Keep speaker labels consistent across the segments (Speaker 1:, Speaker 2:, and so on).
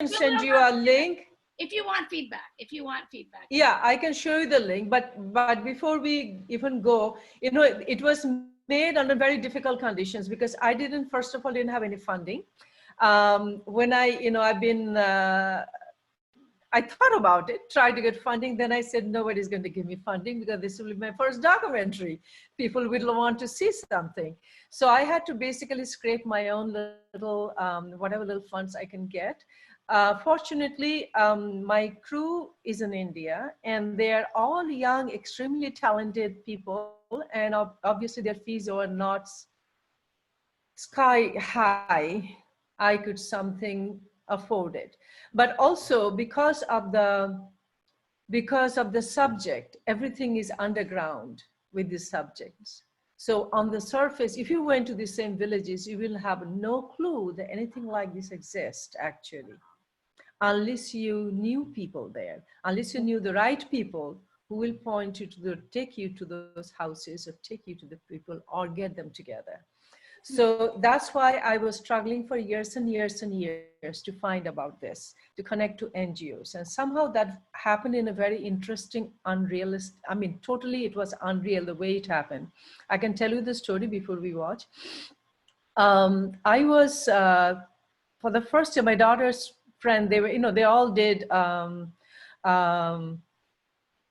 Speaker 1: to send you a link.
Speaker 2: If you want feedback,
Speaker 1: Yeah, I can show you the link, but before we even go, you know, it was made under very difficult conditions because I didn't, first of all, didn't have any funding. When I thought about it, tried to get funding. Then I said, nobody's going to give me funding because this will be my first documentary. People will want to see something. So I had to basically scrape my own little, whatever little funds I can get. Fortunately, my crew is in India and they're all young, extremely talented people. And obviously their fees are not sky high. I could something afford it. But also because of the subject, everything is underground with these subjects. So on the surface, if you went to the same villages, you will have no clue that anything like this exists actually, unless you knew people there, unless you knew the right people who will point you to take you to those houses or take you to the people or get them together. So that's why I was struggling for years and years and years to find about this, to connect to NGOs. And somehow that happened in a very interesting, unrealistic, I mean, totally it was unreal the way it happened. I can tell you the story before we watch. I was, for the first time, my daughter's friend, they were, you know, they all did,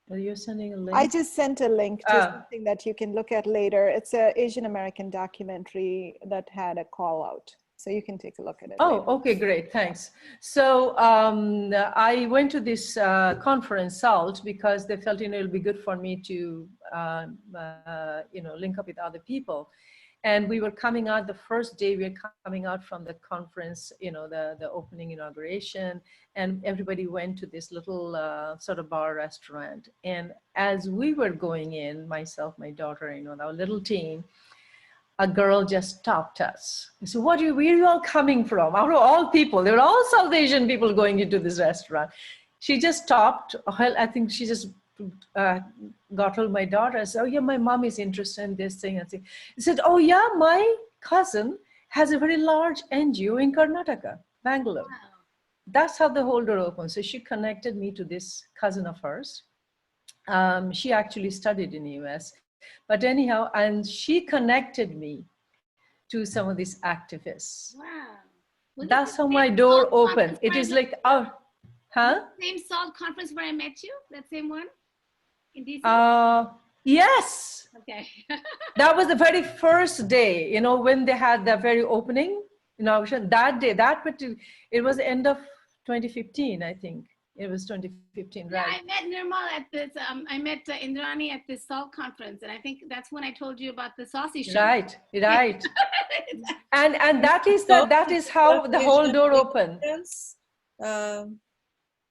Speaker 1: you're sending a link?
Speaker 3: I just sent a link to something that you can look at later. It's an Asian American documentary that had a call out. So you can take a look at it.
Speaker 1: Oh,
Speaker 3: later.
Speaker 1: okay, great, thanks. So I went to this conference, SALT, because they felt, you know, it'll be good for me to, you know, link up with other people. And we were coming out the first day, we were coming out from the conference, you know, the opening inauguration, and everybody went to this little sort of bar restaurant. And as we were going in, myself, my daughter, you know, our little team, a girl just stopped us. I said, where are you all coming from? Out of all people, there were all South Asian people going into this restaurant. She just stopped. Well, I think she just got hold of my daughter. I said, oh yeah, my mom is interested in this thing. And he said, oh yeah, my cousin has a very large NGO in Karnataka, Bangalore. Wow. That's how the whole door opened. So she connected me to this cousin of hers. She actually studied in the US. But anyhow, and she connected me to some of these activists.
Speaker 2: Wow.
Speaker 1: That's how my door opened. It is like, oh, huh?
Speaker 2: Same SALT conference where I met you, that same one? In DC?
Speaker 1: Yes.
Speaker 2: Okay.
Speaker 1: That was the very first day, you know, when they had the very opening inauguration. That day, it was the end of 2015, I think. It was 2015, right?
Speaker 2: Yeah, I met Nirmal at this, I met Indrani at this SALT conference, and I think that's when I told you about the saucy show.
Speaker 1: Right, right. and that is how the whole door opened.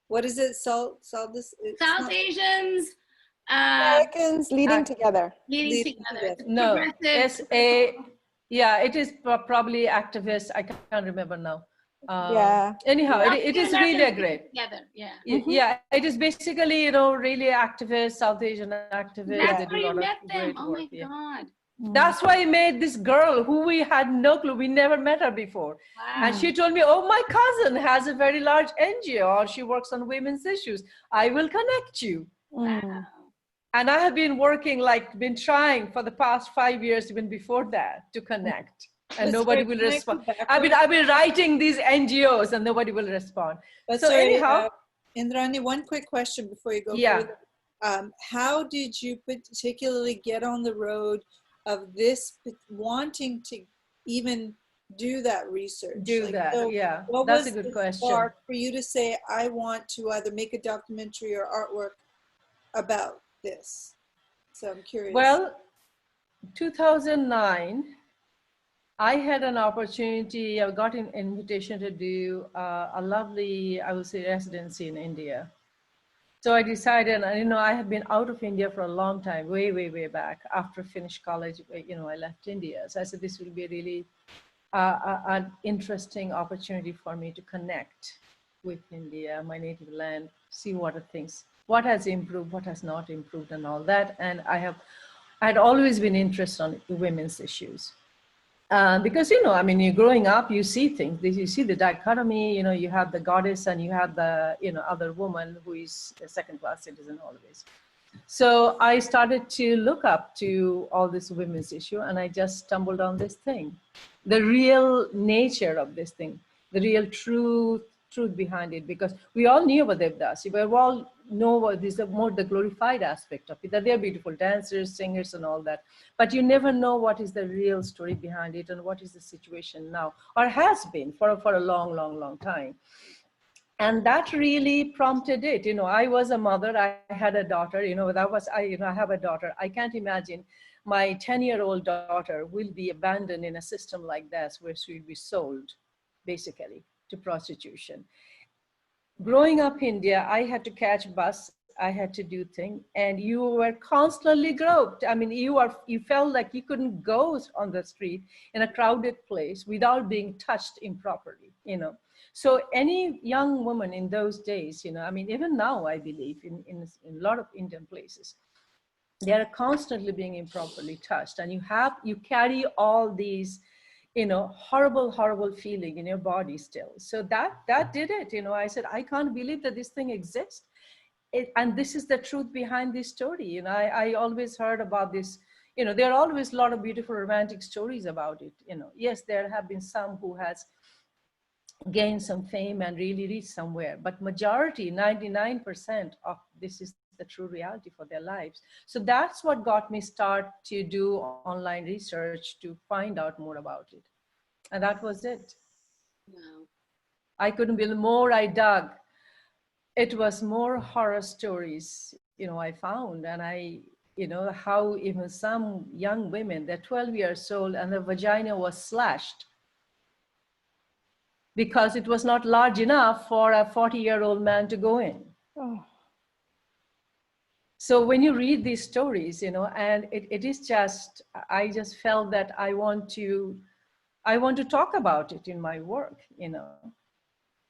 Speaker 4: What is it? South
Speaker 2: Asians.
Speaker 3: Americans leading together.
Speaker 2: Leading together.
Speaker 1: No, yeah, it is probably activists. I can't remember now.
Speaker 3: Yeah.
Speaker 1: Anyhow, it is really great.
Speaker 2: Together, yeah.
Speaker 1: Yeah, it is basically, you know, really activists, South Asian activists.
Speaker 2: That's where you met them. Oh my God.
Speaker 1: That's why I made this girl who we had no clue. We never met her before.
Speaker 2: Wow.
Speaker 1: And she told me, oh, my cousin has a very large NGO, or she works on women's issues. I will connect you.
Speaker 2: Wow.
Speaker 1: And I have been been trying for the past 5 years, even before that, to connect. And nobody will respond. I've been writing these NGOs and nobody will respond.
Speaker 4: But
Speaker 1: so
Speaker 4: sorry,
Speaker 1: anyhow.
Speaker 4: Indrani, one quick question before you go further. How did you particularly get on the road of this, wanting to even do that research?
Speaker 1: What that's was a good question.
Speaker 4: For you to say, I want to either make a documentary or artwork about this? So I'm curious.
Speaker 1: Well, 2009, I had an opportunity, I got an invitation to do a lovely, I would say, residency in India. So I decided, and you know, I have been out of India for a long time, way, way, way back. After finished college, you know, I left India. So I said, this will be a really an interesting opportunity for me to connect with India, my native land, see what are things, what has improved, what has not improved and all that. And I had always been interested on women's issues. Because, you know, I mean, you're growing up, you see things, you see the dichotomy, you know, you have the goddess and you have the, you know, other woman who is a second-class citizen always. So I started to look up to all this women's issue, and I just stumbled on this thing, the real nature of this thing, the real truth behind it, because we all knew about Devdasi, but we all know what is the more the glorified aspect of it, that they're beautiful dancers, singers, and all that. But you never know what is the real story behind it and what is the situation now, or has been for a long, long, long time. And that really prompted it. You know, I was a mother, I had a daughter, you know, I have a daughter. I can't imagine my 10-year-old daughter will be abandoned in a system like this where she will be sold, basically, to prostitution. Growing up in India, I had to catch bus, I had to do things, and you were constantly groped. I mean, you felt like you couldn't go on the street in a crowded place without being touched improperly, you know. So any young woman in those days, you know, I mean, even now, I believe in a lot of Indian places, they are constantly being improperly touched, and you carry all these, you know, horrible feeling in your body still. So that did it. You know, I said, I can't believe that this thing exists. And this is the truth behind this story. You know, I always heard about this, you know, there are always a lot of beautiful romantic stories about it. You know, yes, there have been some who has gained some fame and really reached somewhere, but majority, 99% of this is the true reality for their lives. So that's what got me start to do online research to find out more about it. And that was it.
Speaker 2: Wow.
Speaker 1: I couldn't believe, the more I dug, it was more horror stories, you know, I found. And you know, how even some young women, they're 12 years old and the vagina was slashed because it was not large enough for a 40-year-old man to go in.
Speaker 3: Oh.
Speaker 1: So when you read these stories, you know, and it is just, I just felt that I want to talk about it in my work, you know.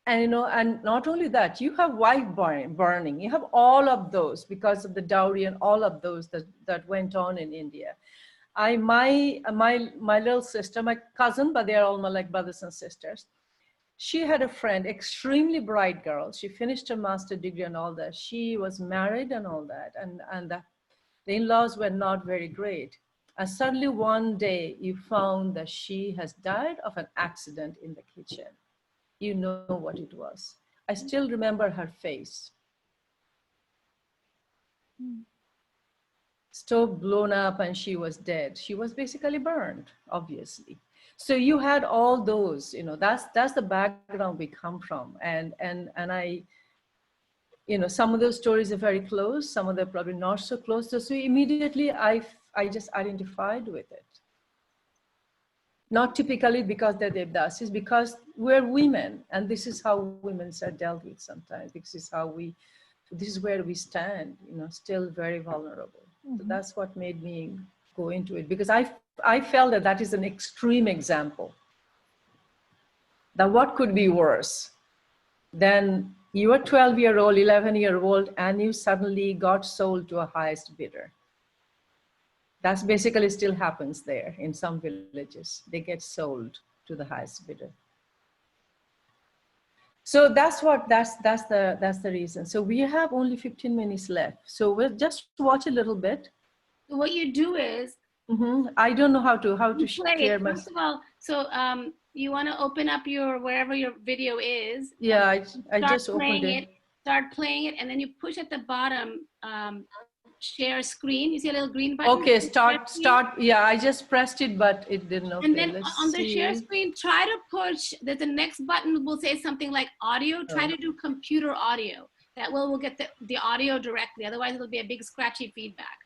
Speaker 1: And, you know, and not only that, you have wife burning, you have all of those because of the dowry and all of those that went on in India. My little sister, my cousin, but they're all like brothers and sisters. She had a friend, extremely bright girl. She finished her master's degree and all that. She was married and all that. And the in-laws were not very great. And suddenly one day you found that she has died of an accident in the kitchen. You know what it was. I still remember her face. Stove blown up and she was dead. She was basically burned, obviously. So you had all those, you know, that's the background we come from. And I, you know, some of those stories are very close, some of them probably not so close. So immediately I just identified with it. Not typically because they're Devdasis, because we're women, and this is how women are dealt with sometimes. This is where we stand, you know, still very vulnerable. Mm-hmm. So that's what made me go into it, because I felt that is an extreme example. That what could be worse than you were 12-year-old, 11-year-old, and you suddenly got sold to a highest bidder. That's basically still happens there in some villages. They get sold to the highest bidder. So that's the reason. So we have only 15 minutes left. So we'll just watch a little bit.
Speaker 2: So what you do is,
Speaker 1: I don't know how to share my.
Speaker 2: First of all, so you want to open up wherever your video is.
Speaker 1: Yeah, I just opened it.
Speaker 2: Start playing it, and then you push at the bottom. Share screen. You see a little green button?
Speaker 1: Okay, start. Yeah, I just pressed it, but it didn't. Okay,
Speaker 2: and then on the share screen, try to push. There's the next button will say something like audio. Try to do computer audio. That will get the audio directly. Otherwise, it'll be a big scratchy feedback.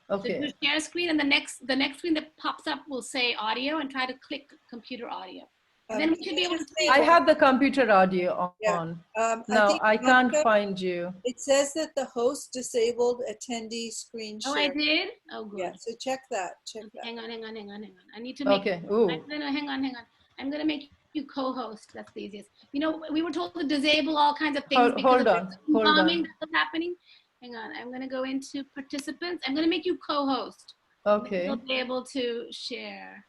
Speaker 1: Okay.
Speaker 2: So share screen, and the next screen that pops up will say audio, and try to click computer audio. Then we should be able to see.
Speaker 1: I have the computer audio on. No, I can't find you.
Speaker 4: It says that the host disabled attendee screen share.
Speaker 2: Oh, I did? Oh, good.
Speaker 4: Yeah, so check that.
Speaker 2: Hang on. I need to make.
Speaker 1: Okay. Ooh.
Speaker 2: No, hang on. I'm going to make you co-host. That's the easiest. You know, we were told to disable all kinds of things.
Speaker 1: Hold on.
Speaker 2: That's happening. Hang on. I'm going to go into participants. I'm going to make you co-host.
Speaker 1: Okay.
Speaker 2: You'll be able to share.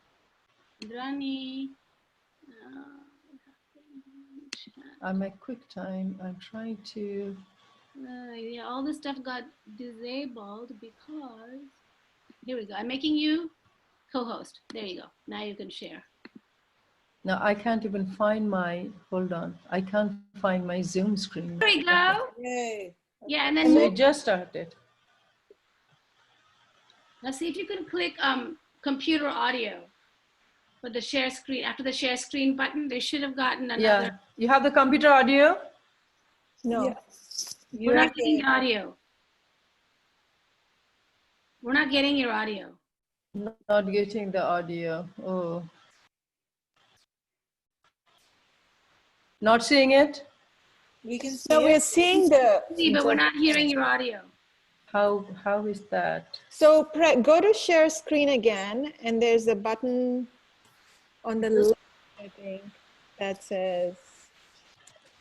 Speaker 2: Indrani.
Speaker 1: I'm at QuickTime. I'm trying to.
Speaker 2: Yeah, all this stuff got disabled because. Here we go. I'm making you co-host. There you go. Now you can share.
Speaker 1: No, I can't even find my. Hold on. I can't find my Zoom screen.
Speaker 2: There we go.
Speaker 4: Yay.
Speaker 2: Yeah, and then
Speaker 1: So it just started.
Speaker 2: let's see if you can click computer audio for the share screen. After the share screen button, they should have gotten another.
Speaker 1: Yeah. You have the computer audio?
Speaker 3: No.
Speaker 4: Yeah.
Speaker 2: We're not getting your audio. We're not getting your audio.
Speaker 1: Not getting the audio. Oh. Not seeing it?
Speaker 4: We can see
Speaker 3: No,
Speaker 4: it.
Speaker 3: we're seeing the.
Speaker 2: See, but we're not hearing your audio.
Speaker 1: How is that?
Speaker 3: So go to share screen again, and there's a button on the left, I think, that says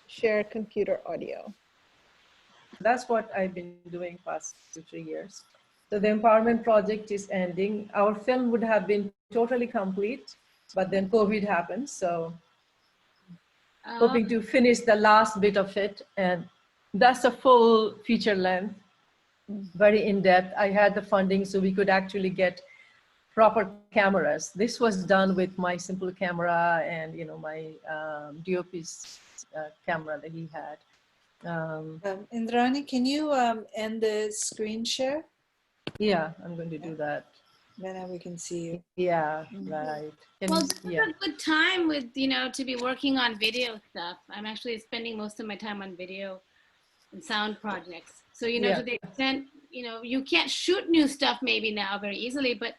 Speaker 3: share computer audio.
Speaker 1: That's what I've been doing past 2-3 years. So the empowerment project is ending. Our film would have been totally complete, but then COVID happened. So hoping to finish the last bit of it. And that's a full feature length, very in-depth. I had the funding so we could actually get proper cameras. This was done with my simple camera and, you know, my DOP's camera that he had.
Speaker 4: Indrani, can you end the screen share?
Speaker 1: Yeah, I'm going to do that.
Speaker 4: Then we can see you.
Speaker 1: Yeah, right. And,
Speaker 2: Well, this
Speaker 1: yeah.
Speaker 2: is a good time with, you know, to be working on video stuff. I'm actually spending most of my time on video and sound projects. So, you know,
Speaker 1: Yeah.
Speaker 2: to the extent, you know, you can't shoot new stuff maybe now very easily, but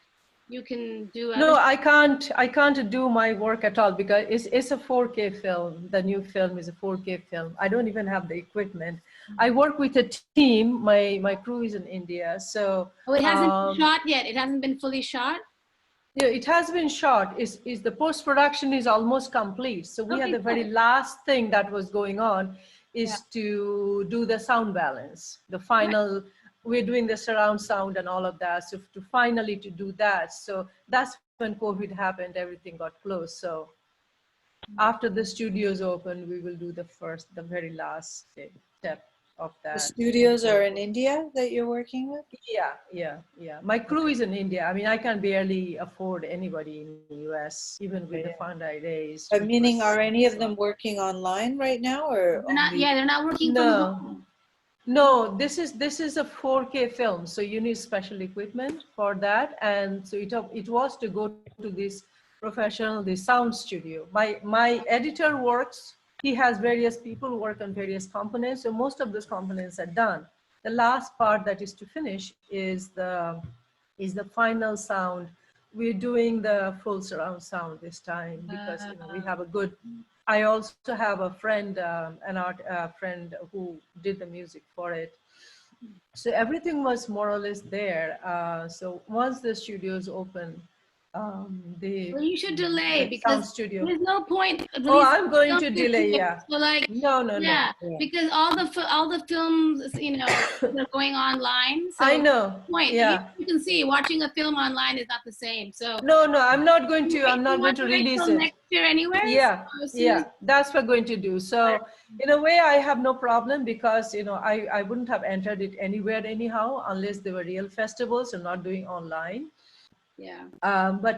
Speaker 2: you can do.
Speaker 1: No, I can't do my work at all because it's a 4K film. The new film is a 4K film. I don't even have the equipment. I work with a team. My crew is in India. So
Speaker 2: Oh, it hasn't been shot yet. It hasn't been fully shot.
Speaker 1: yeah, it has been shot. Is the post-production is almost complete. So we had the very last thing that was going on is to do the sound balance. The final, we're doing the surround sound and all of that. So to finally to do that. So that's when COVID happened, everything got closed. So after the studios open, we will do the very last step of that.
Speaker 4: The studios are in India that you're working with?
Speaker 1: Yeah. My crew is in India. I mean, I can barely afford anybody in the US, even with the fund I raised.
Speaker 4: But meaning, are any of them working online right now, or
Speaker 2: They're not, they're not working from home.
Speaker 1: No, this is a 4K film, so you need special equipment for that, and so it was to go to this professional, this sound studio. My editor works. He has various people who work on various components, so most of those components are done. The last part that is to finish is the final sound. We're doing the full surround sound this time because you know, we have a good. I also have a friend, an art friend who did the music for it. So everything was more or less there. So once the studios open,
Speaker 2: Well, you should delay because there's no point.
Speaker 1: Oh, I'm going to delay. Yeah.
Speaker 2: So like,
Speaker 1: no.
Speaker 2: Because all the films, you know, they're going online. So
Speaker 1: I know.
Speaker 2: Point.
Speaker 1: Yeah.
Speaker 2: You can see watching a film online is not the same. So
Speaker 1: no, I'm not going to. I'm not going to release it
Speaker 2: next year anywhere.
Speaker 1: Yeah, that's what we're going to do. So in a way, I have no problem because you know I wouldn't have entered it anywhere anyhow unless they were real festivals and not doing online.
Speaker 2: Yeah.
Speaker 1: But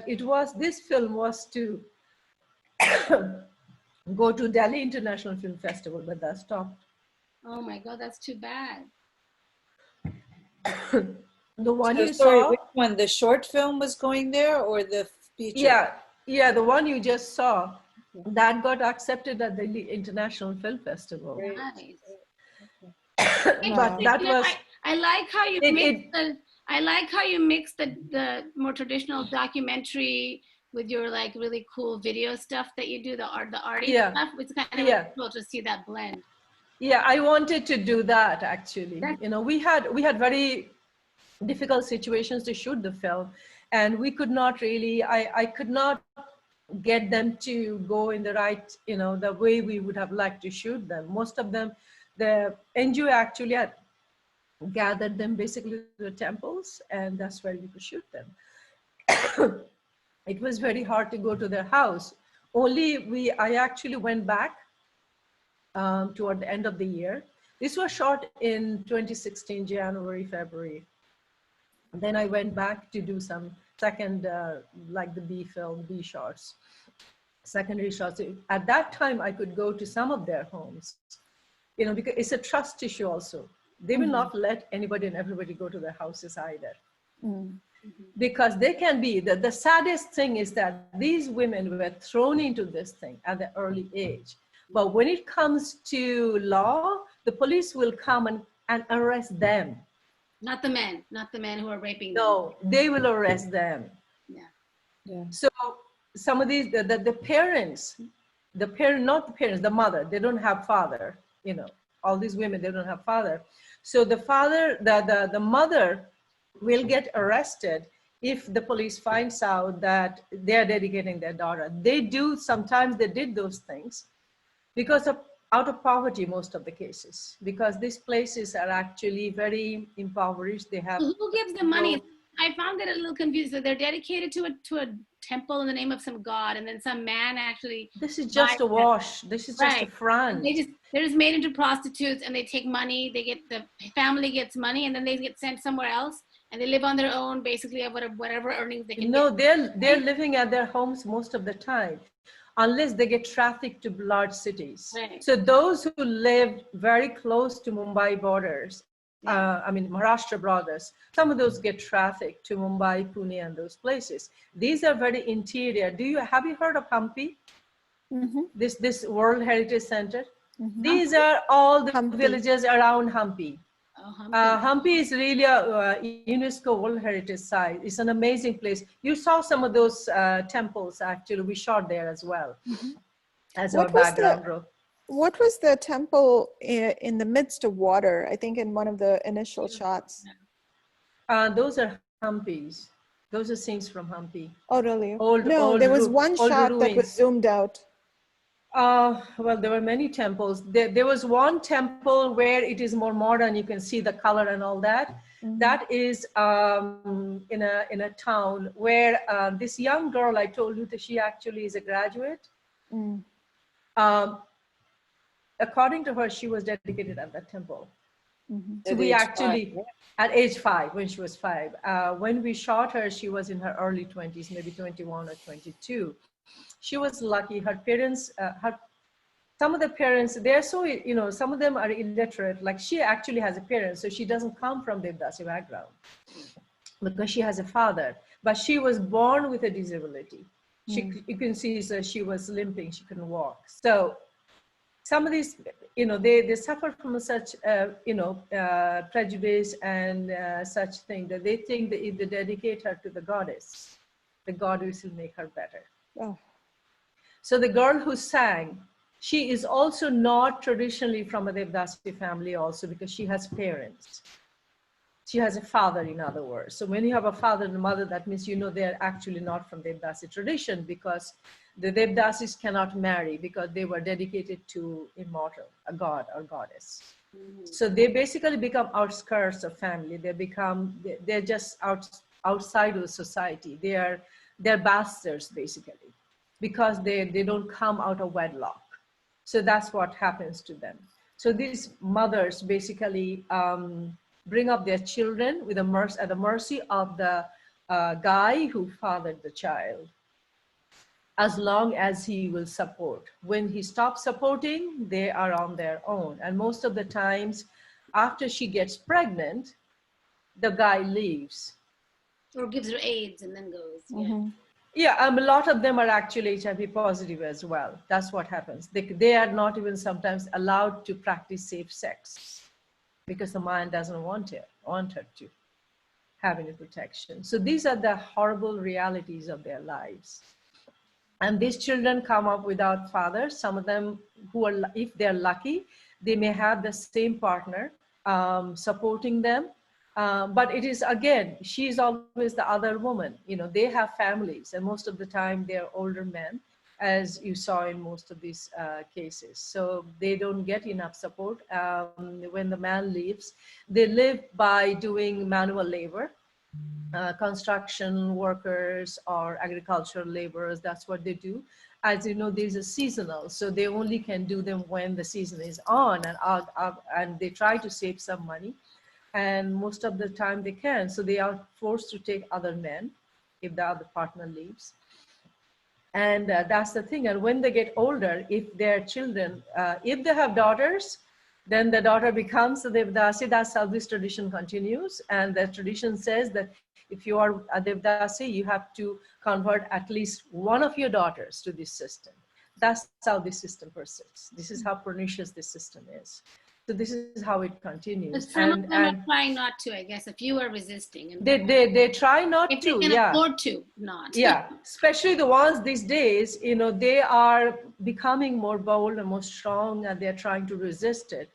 Speaker 1: this film was to go to Delhi International Film Festival, but that stopped.
Speaker 2: Oh my God, that's too bad.
Speaker 1: The one you
Speaker 4: sorry,
Speaker 1: saw?
Speaker 4: which one? The short film was going there, or the feature?
Speaker 1: Yeah, the one you just saw, that got accepted at the International Film Festival.
Speaker 2: Nice.
Speaker 1: But that was.
Speaker 2: I like how you I like how you mix the more traditional documentary with your like really cool video stuff that you do, the arty stuff. It's kind of really cool to see that blend.
Speaker 1: Yeah, I wanted to do that actually. You know, we had very difficult situations to shoot the film, and we could not really. I could not get them to go in the right, you know, the way we would have liked to shoot them. Most of them, the NGO actually had gathered them basically to the temples, and that's where we could shoot them. It was very hard to go to their house. I actually went back toward the end of the year. This was shot in 2016, January, February. Then I went back to do some second, like the B film, B shots, secondary shots. At that time, I could go to some of their homes, you know, because it's a trust issue also. They will not let anybody and everybody go to their houses either. Because they can be, the saddest thing is that these women were thrown into this thing at the early age. But when it comes to law, the police will come and arrest them.
Speaker 2: Not the men who are raping them.
Speaker 1: No, they will arrest them.
Speaker 3: Yeah.
Speaker 1: So some of these, the parents, not the parents, the mother, they don't have father, you know, all these women, they don't have father. So the father, the mother will get arrested if the police finds out that they're dedicating their daughter. Sometimes they did those things because out of poverty, most of the cases, because these places are actually very impoverished. They have—
Speaker 2: Who gives them money? I found it a little confusing. So they're dedicated to a temple in the name of some god, and then some man actually—
Speaker 1: This is just a wash. This is just a front.
Speaker 2: They're just made into prostitutes, and they take money. The family gets money, and then they get sent somewhere else, and they live on their own, basically, of whatever earnings they can.
Speaker 1: No, they're living at their homes most of the time, unless they get trafficked to large cities.
Speaker 2: Right.
Speaker 1: So those who live very close to Mumbai borders, Maharashtra borders, some of those get trafficked to Mumbai, Pune, and those places. These are very interior. Have you heard of Hampi? This World Heritage Center? These are all the villages around Hampi. Hampi is really a UNESCO World Heritage Site. It's an amazing place. You saw some of those temples, actually. We shot there as well, as our background.
Speaker 3: What was the temple in the midst of water? I think in one of the initial shots.
Speaker 1: Those are Hampis. Those are scenes from Hampi.
Speaker 3: Oh, really? There was one shot that was zoomed out.
Speaker 1: Well, there were many temples. There was one temple where it is more modern. You can see the color and all that. That is in a town where this young girl, I told you that she actually is a graduate. According to her, she was dedicated at that temple. So we actually, at age 5, when she was 5, when we shot her, she was in her early 20s, maybe 21 or 22. She was lucky. Her parents, some of the parents, they're so, you know, some of them are illiterate. Like she actually has a parent, so she doesn't come from the Devdasi background because she has a father. But she was born with a disability. You can see, so she was limping. She couldn't walk. So some of these, you know, they suffer from such, prejudice and such thing that they think that if they dedicate her to the goddess will make her better.
Speaker 3: Oh.
Speaker 1: So the girl who sang, she is also not traditionally from a Devdasi family also, because she has parents. She has a father, in other words. So when you have a father and a mother, that means, you know, they're actually not from Devdasi tradition, because the Devdasis cannot marry because they were dedicated to immortal, a god or goddess. So they basically become outskirts of family. They're just outside of society. They're bastards, basically, because they don't come out of wedlock. So that's what happens to them. So these mothers basically bring up their children with at the mercy of the guy who fathered the child, as long as he will support. When he stops supporting, they are on their own. And most of the times, after she gets pregnant, the guy leaves.
Speaker 2: Or gives her AIDS and then goes.
Speaker 1: Yeah, a lot of them are actually HIV positive as well. That's what happens. They are not even sometimes allowed to practice safe sex because the man doesn't want her to have any protection. So these are the horrible realities of their lives. And these children come up without fathers. Some of them who are, if they're lucky, they may have the same partner supporting them. But it is, again, she's always the other woman. You know, they have families, and most of the time they're older men, as you saw in most of these cases. So they don't get enough support. When the man leaves, they live by doing manual labor. construction workers or agricultural laborers. That's what they do. As you know, these are seasonal, so they only can do them when the season is on, and they try to save some money, and most of the time they can. So they are forced to take other men if the other partner leaves. And that's the thing. And when they get older, if their children, if they have daughters, then the daughter becomes the Devdasi. That's how this tradition continues. And the tradition says that if you are a Devdasi, you have to convert at least one of your daughters to this system. That's how this system persists. This is how pernicious this system is. So this is how it continues.
Speaker 2: Some of them are trying not to, I guess, if you are resisting. And
Speaker 1: they try not
Speaker 2: if
Speaker 1: to,
Speaker 2: they can afford to not.
Speaker 1: Yeah, especially the ones these days, you know, they are becoming more bold and more strong, and they're trying to resist it.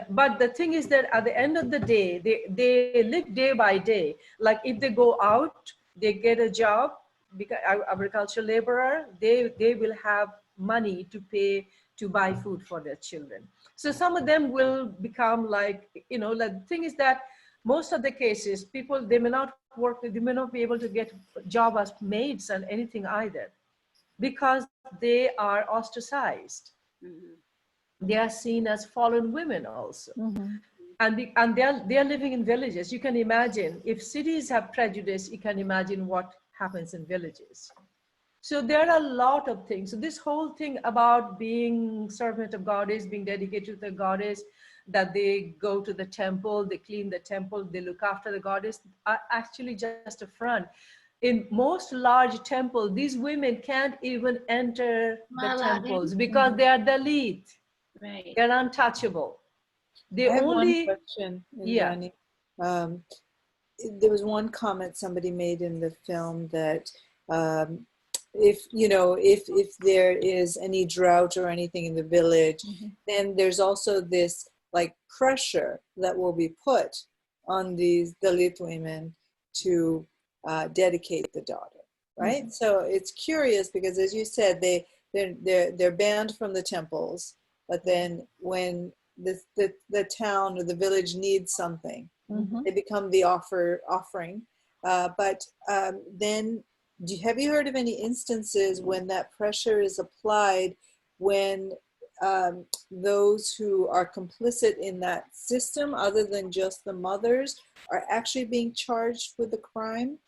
Speaker 1: But the thing is that at the end of the day, they live day by day. Like if they go out, they get a job, because agricultural laborer, they will have money to pay to buy food for their children. So some of them will become like, you know, like the thing is that most of the cases, people, they may not work, they may not be able to get a job as maids and anything either, because they are ostracized. Mm-hmm. They are seen as fallen women also. Mm-hmm. And they are living in villages. You can imagine, if cities have prejudice, you can imagine what happens in villages. So there are a lot of things. So this whole thing about being servant of goddess, being dedicated to the goddess, that they go to the temple, they clean the temple, they look after the goddess, are actually just a front. In most large temples, these women can't even enter the temples because they are Dalit. Right. They're untouchable. They
Speaker 4: I have
Speaker 1: only
Speaker 4: one question, Indrani. Yeah. There was one comment somebody made in the film that if there is any drought or anything in the village, mm-hmm. then there's also this like pressure that will be put on these Dalit women to dedicate the daughter, right? Mm-hmm. So it's curious because, as you said, they're banned from the temples, but then when the town or the village needs something, mm-hmm. they become the offering. But then, have you heard of any instances when that pressure is applied when those who are complicit in that system, other than just the mothers, are actually being charged with the crime?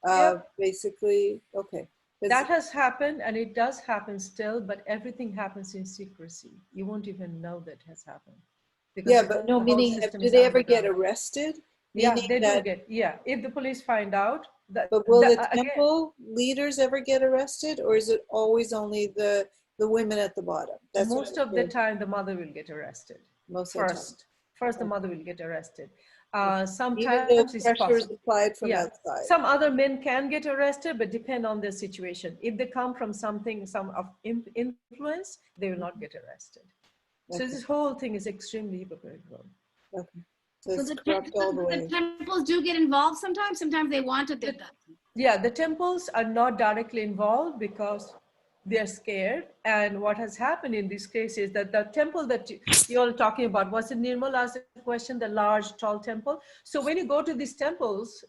Speaker 4: Yep. Basically, okay.
Speaker 1: That has happened, and it does happen still, but everything happens in secrecy. You won't even know that has happened.
Speaker 4: Yeah, but no, meaning, do they ever get arrested?
Speaker 1: Yeah, they do get, yeah. If the police find out.
Speaker 4: But will the temple leaders ever get arrested, or is it always only the women at the bottom?
Speaker 1: That's most of the time, the mother will get arrested. First, the mother will get arrested. Sometimes it's possible.
Speaker 4: Applied from outside.
Speaker 1: Some other men can get arrested, but depend on the situation. If they come from some of influence, they will not get arrested. Okay. So this whole thing is extremely hypocritical.
Speaker 4: Okay. So it's corrupt all the way.
Speaker 2: The temples do get involved sometimes. Sometimes they want it.
Speaker 1: Yeah, the temples are not directly involved because they're scared. And what has happened in this case is that the temple that you're all talking about, was it Nirmal asked the question, the large, tall temple? So when you go to these temples,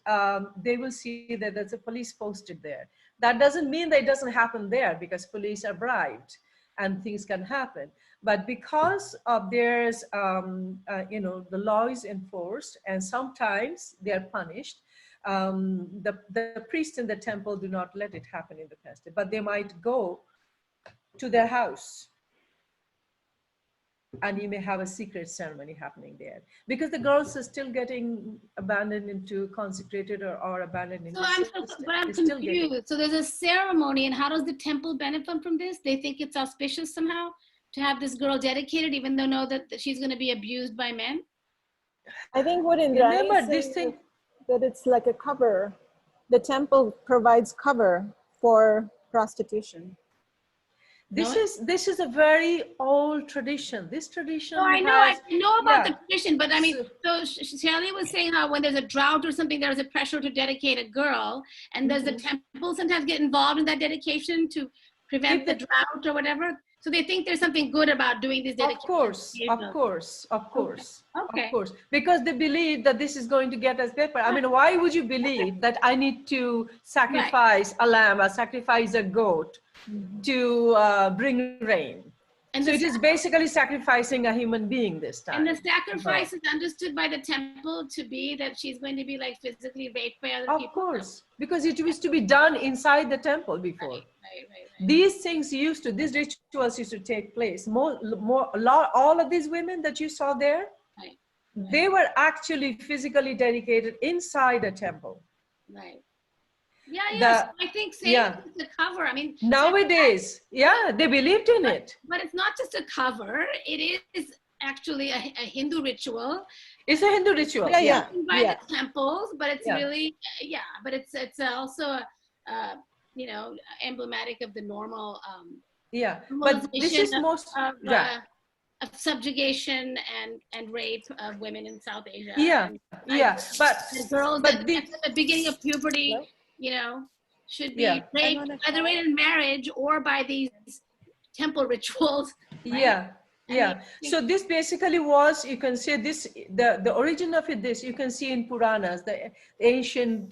Speaker 1: they will see that there's a police posted there. That doesn't mean that it doesn't happen there, because police are bribed and things can happen. But because of there's, the law is enforced and sometimes they are punished, the priests in the temple do not let it happen in the past, but they might go to their house and you may have a secret ceremony happening there, because the girls are still getting abandoned into consecrated or abandoned into
Speaker 2: but I'm confused. So there's a ceremony, and how does the temple benefit from this? They think it's auspicious somehow to have this girl dedicated, even though know that she's going to be abused by men?
Speaker 3: I think what Indrani is saying that it's like a cover. The temple provides cover for prostitution.
Speaker 1: This is a very old tradition. This tradition.
Speaker 2: No, I know about the tradition, but I mean, so Shelly was saying how when there's a drought or something, there's a pressure to dedicate a girl, and does the temple sometimes get involved in that dedication to prevent the drought or whatever? So they think there's something good about doing this dedication.
Speaker 1: Of course.
Speaker 2: Okay.
Speaker 1: Because they believe that this is going to get us better. I mean, why would you believe that I need to sacrifice a lamb or sacrifice a goat to bring rain? And so it is basically sacrificing a human being this time.
Speaker 2: And the sacrifice is understood by the temple to be that she's going to be like physically raped by other people?
Speaker 1: Of course, because it used to be done inside the temple before.
Speaker 2: Right.
Speaker 1: These things these rituals used to take place. All of these women that you saw there, they were actually physically dedicated inside a temple.
Speaker 2: Right. Yeah. I think saying it's a cover. I mean,
Speaker 1: nowadays, they believed in it.
Speaker 2: But it's not just a cover. It is actually a Hindu ritual.
Speaker 1: It's a Hindu ritual.
Speaker 2: By the temples, but it's really, but it's also emblematic of the normal.
Speaker 1: But this is
Speaker 2: of subjugation and rape of women in South Asia.
Speaker 1: But
Speaker 2: the girls at the beginning of puberty, should be raped either in marriage or by these temple rituals.
Speaker 1: Right? So this basically was, you can say this, the origin of it, you can see in Puranas, the ancient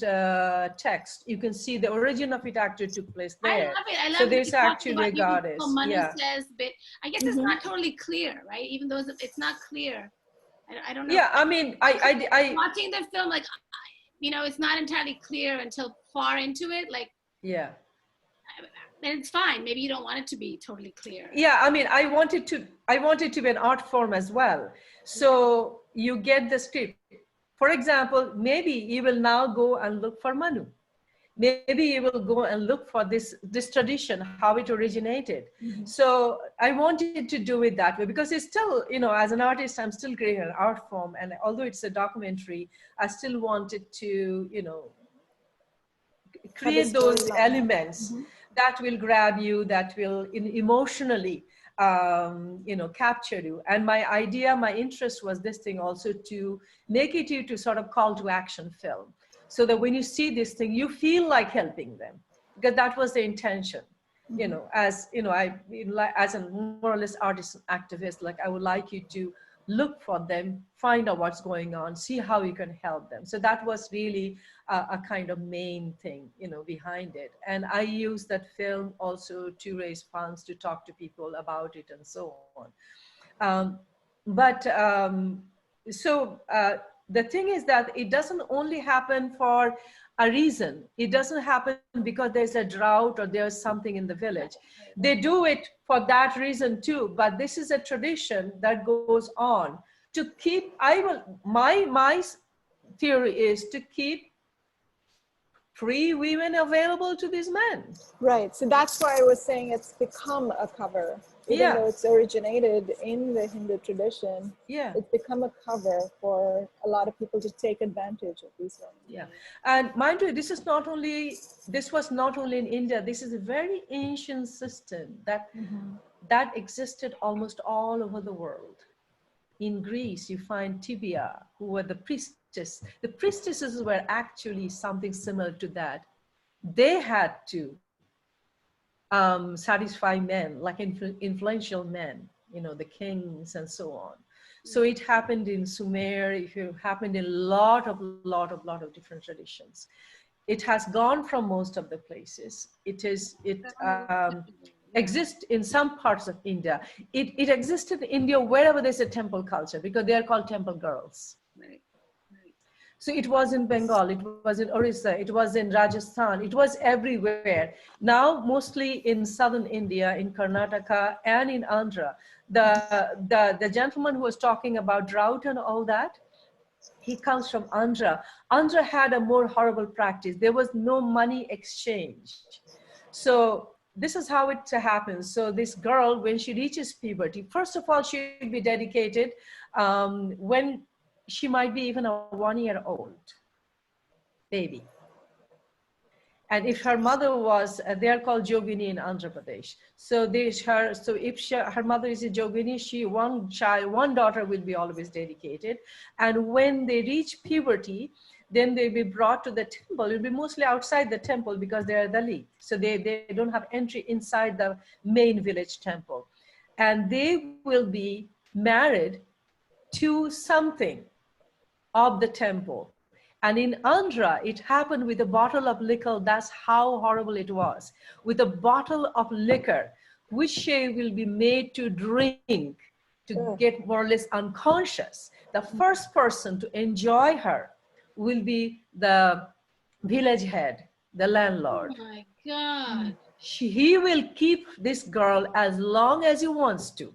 Speaker 1: text, you can see the origin of it actually took place there.
Speaker 2: I love it.
Speaker 1: So there's actually a goddess.
Speaker 2: Says, but I guess it's not totally clear, right? Even though it's not clear. I don't know.
Speaker 1: Yeah, I mean, I
Speaker 2: watching the film, like, it's not entirely clear until far into it. Like, and it's fine. Maybe you don't want it to be totally clear.
Speaker 1: Yeah, I mean, I want it to be an art form as well. So you get the script. For example, maybe you will now go and look for Manu. Maybe you will go and look for this tradition, how it originated. So I wanted to do it that way because it's still, as an artist, I'm still creating an art form. And although it's a documentary, I still wanted to, create those elements that will grab you, that will emotionally, capture you. And my interest was this thing also to make it to sort of call to action film. So that when you see this thing, you feel like helping them, because that was the intention. As a more or less artist and activist, like I would like you to look for them, find out what's going on, see how you can help them. So that was really a kind of main thing, behind it. And I used that film also to raise funds, to talk to people about it and so on. The thing is that it doesn't only happen for a reason. It doesn't happen because there's a drought or there's something in the village. They do it for that reason too, but this is a tradition that goes on to keep, my theory is to keep free women available to these men.
Speaker 3: Right, so that's why I was saying it's become a cover. Even though it's originated in the Hindu tradition, it's become a cover for a lot of people to take advantage of these women.
Speaker 1: And mind you, this was not only in India. This is a very ancient system that existed almost all over the world. In Greece, you find Tibia, who were the priestess. The priestesses were actually something similar to that. They had to satisfy men, like influential men, the kings and so on. So it happened in Sumer. It happened in a lot of different traditions. It has gone from most of the places. It exists in some parts of India. It existed in India wherever there's a temple culture, because they are called temple girls.
Speaker 2: Right.
Speaker 1: So it was in Bengal, it was in Orissa, it was in Rajasthan, it was everywhere. Now, mostly in southern India, in Karnataka and in Andhra. The gentleman who was talking about drought and all that, he comes from Andhra. Andhra had a more horrible practice. There was no money exchange. So this is how it happens. So this girl, when she reaches puberty, first of all, she should be dedicated when she might be even a 1-year-old baby. And if her mother was, they are called Jogini in Andhra Pradesh. So if her mother is a Jogini, one daughter will be always dedicated. And when they reach puberty, then they'll be brought to the temple. It'll be mostly outside the temple because they are Dalit. So they don't have entry inside the main village temple. and they will be married to something of the temple. And in Andhra, it happened with a bottle of liquor. That's how horrible it was. With a bottle of liquor, which she will be made to drink to get more or less unconscious. The first person to enjoy her will be the village head, the landlord.
Speaker 2: Oh my God.
Speaker 1: He will keep this girl as long as he wants to.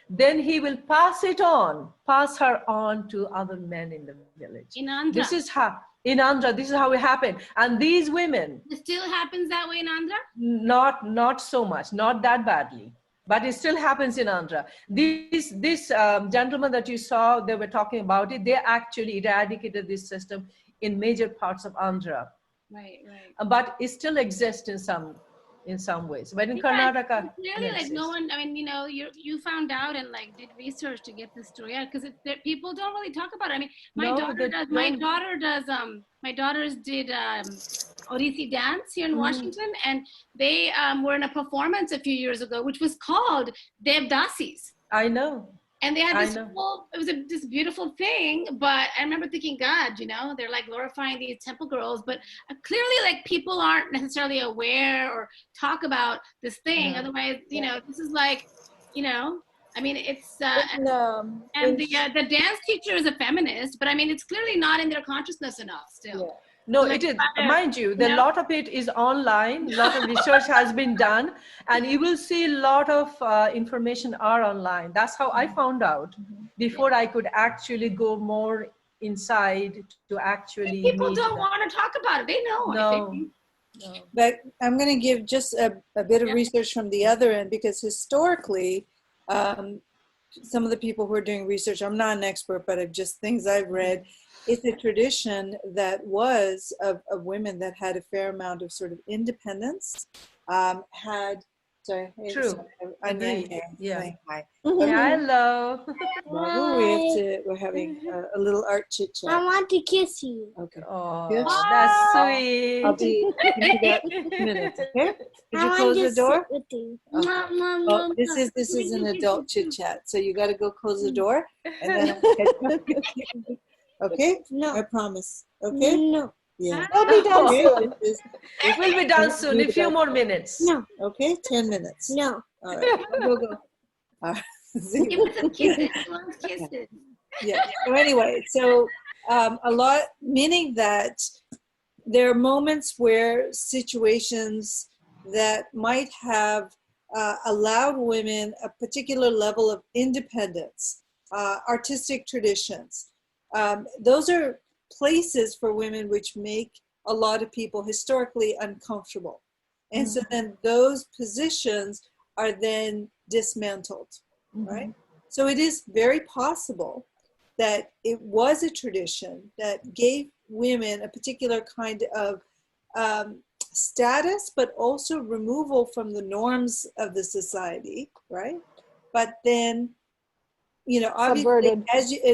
Speaker 1: Then he will pass her on to other men in the village.
Speaker 2: In Andhra.
Speaker 1: This is how, in Andhra, this is how it happened. And these women.
Speaker 2: It still happens that way in Andhra?
Speaker 1: Not so much, not that badly, but it still happens in Andhra. This gentleman that you saw, they were talking about it, they actually eradicated this system in major parts of Andhra.
Speaker 2: Right.
Speaker 1: But it still exists in some ways. But in Karnataka,
Speaker 2: clearly, like no one. I mean, you found out and like did research to get this story out because people don't really talk about it. I mean, my daughters did Odissi dance here in Washington, and they were in a performance a few years ago, which was called Devdasis.
Speaker 1: I know.
Speaker 2: And they had this whole, it was this beautiful thing, but I remember thinking, God, they're like glorifying these temple girls, but clearly like people aren't necessarily aware or talk about this thing. Otherwise, this is like, I mean, it's, and the dance teacher is a feminist, but I mean, it's clearly not in their consciousness enough still.
Speaker 1: Yeah. No, it is. Mind you, a lot of it is online. A lot of research has been done, and you will see a lot of information are online. That's how I found out before I could actually go more inside to actually.
Speaker 2: People don't want to talk about it. They know.
Speaker 1: No.
Speaker 4: But I'm going to give just a bit of research from the other end, because historically, some of the people who are doing research, I'm not an expert, but just things I've read. It's a tradition that was of women that had a fair amount of sort of independence,
Speaker 1: True.
Speaker 4: Yeah. Hi.
Speaker 1: Hello.
Speaker 4: We're having a little art chit chat.
Speaker 5: I want to kiss you.
Speaker 4: Okay.
Speaker 1: Oh, that's sweet.
Speaker 4: I'll be about 2 minutes. Okay. Did you close the door?
Speaker 5: With you.
Speaker 4: Oh, this is an adult chit chat, so you got to go close the door, and then okay?
Speaker 5: No.
Speaker 4: I promise. Okay?
Speaker 5: No.
Speaker 4: Yeah.
Speaker 3: We'll be done soon.
Speaker 1: It will be done soon. A few more minutes.
Speaker 5: No.
Speaker 4: Okay, 10 minutes.
Speaker 5: No.
Speaker 4: All right. Go. All right.
Speaker 2: Give us some kisses. She wants kisses.
Speaker 4: Yeah. So anyway, a lot, meaning that there are moments where situations that might have allowed women a particular level of independence, artistic traditions. Those are places for women which make a lot of people historically uncomfortable. And so then those positions are then dismantled, right? So it is very possible that it was a tradition that gave women a particular kind of status, but also removal from the norms of the society, right? But then, obviously,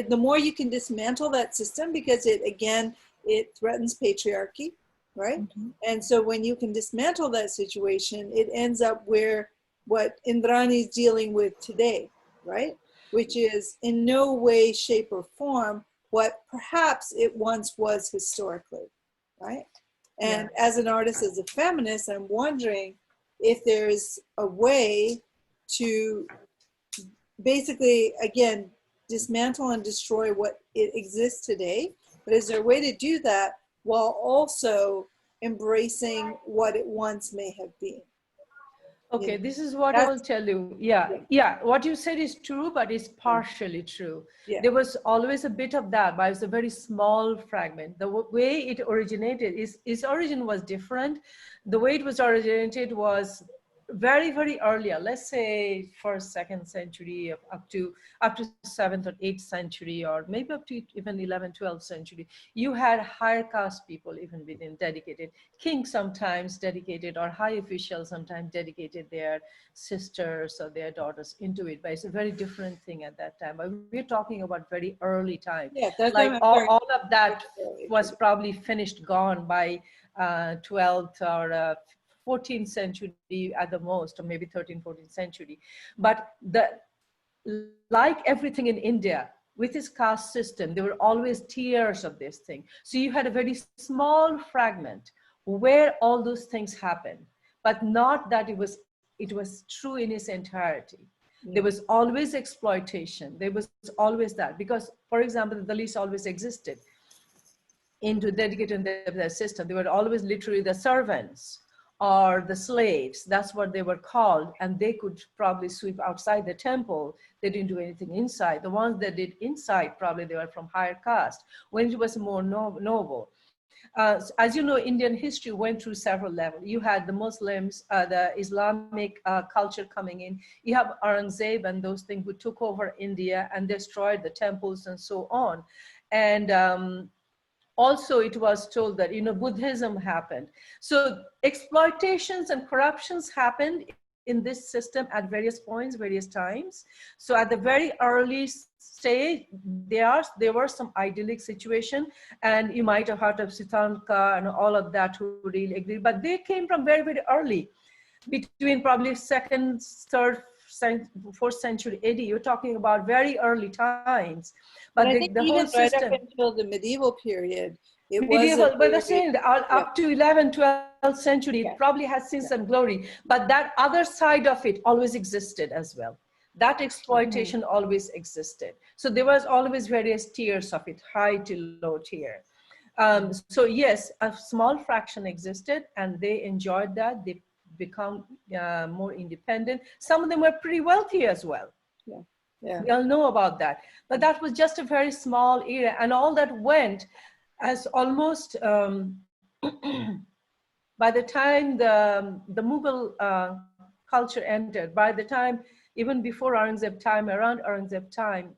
Speaker 4: the more you can dismantle that system, because it threatens patriarchy, right? And so when you can dismantle that situation, it ends up where what Indrani is dealing with today, right? Which is in no way, shape, or form what perhaps it once was historically, right? And as an artist, as a feminist, I'm wondering if there's a way to basically, again, dismantle and destroy what it exists today. But is there a way to do that while also embracing what it once may have been?
Speaker 1: Okay, this is what I will tell you. Yeah, what you said is true, but it's partially true. Yeah. There was always a bit of that, but it's a very small fragment. The way it originated, its origin was different. The way it was originated was very, very earlier, let's say first, second century, up to 7th or 8th century, or maybe up to even 11th, 12th century. You had higher caste people even within dedicated. Kings sometimes dedicated, or high officials sometimes dedicated their sisters or their daughters into it, but it's a very different thing at that time. But we're talking about very early time.
Speaker 4: Yeah,
Speaker 1: like all of that was probably gone by 12th or 14th century at the most, or maybe 13th, 14th century. But like everything in India, with this caste system, there were always tiers of this thing. So you had a very small fragment where all those things happened, but not that it was true in its entirety. There was always exploitation. There was always that, because, for example, the Dalits always existed into dedicated their system. They were always literally the servants or the slaves. That's what they were called. And they could probably sweep outside the temple. They didn't do anything inside. The ones that did inside, probably they were from higher caste, when it was more noble. As you know, Indian history went through several levels. You had the Muslims, the Islamic culture coming in. You have Aurangzeb and those things who took over India and destroyed the temples and so on. And also it was told that, you know, Buddhism happened. So exploitations and corruptions happened in this system at various points, various times. So at the very early stage, there were some idyllic situation, and you might have heard of Sitanka and all of that who really agreed, but they came from very, very early, between probably 2nd, 3rd, 4th century AD. You're talking about very early times. But
Speaker 4: I think
Speaker 1: the
Speaker 4: even
Speaker 1: whole system,
Speaker 4: right up until the medieval period,
Speaker 1: but they're saying up to 11th, 12th century, it probably has seen some glory, but that other side of it always existed as well. That exploitation always existed. So there was always various tiers of it, high to low tier. So yes, a small fraction existed, and they enjoyed that. They become more independent. Some of them were pretty wealthy as well. We all know about that. But that was just a very small area, and all that went as almost, by the time the Mughal culture entered, by the time, even before Aurangzeb time, around Aurangzeb time,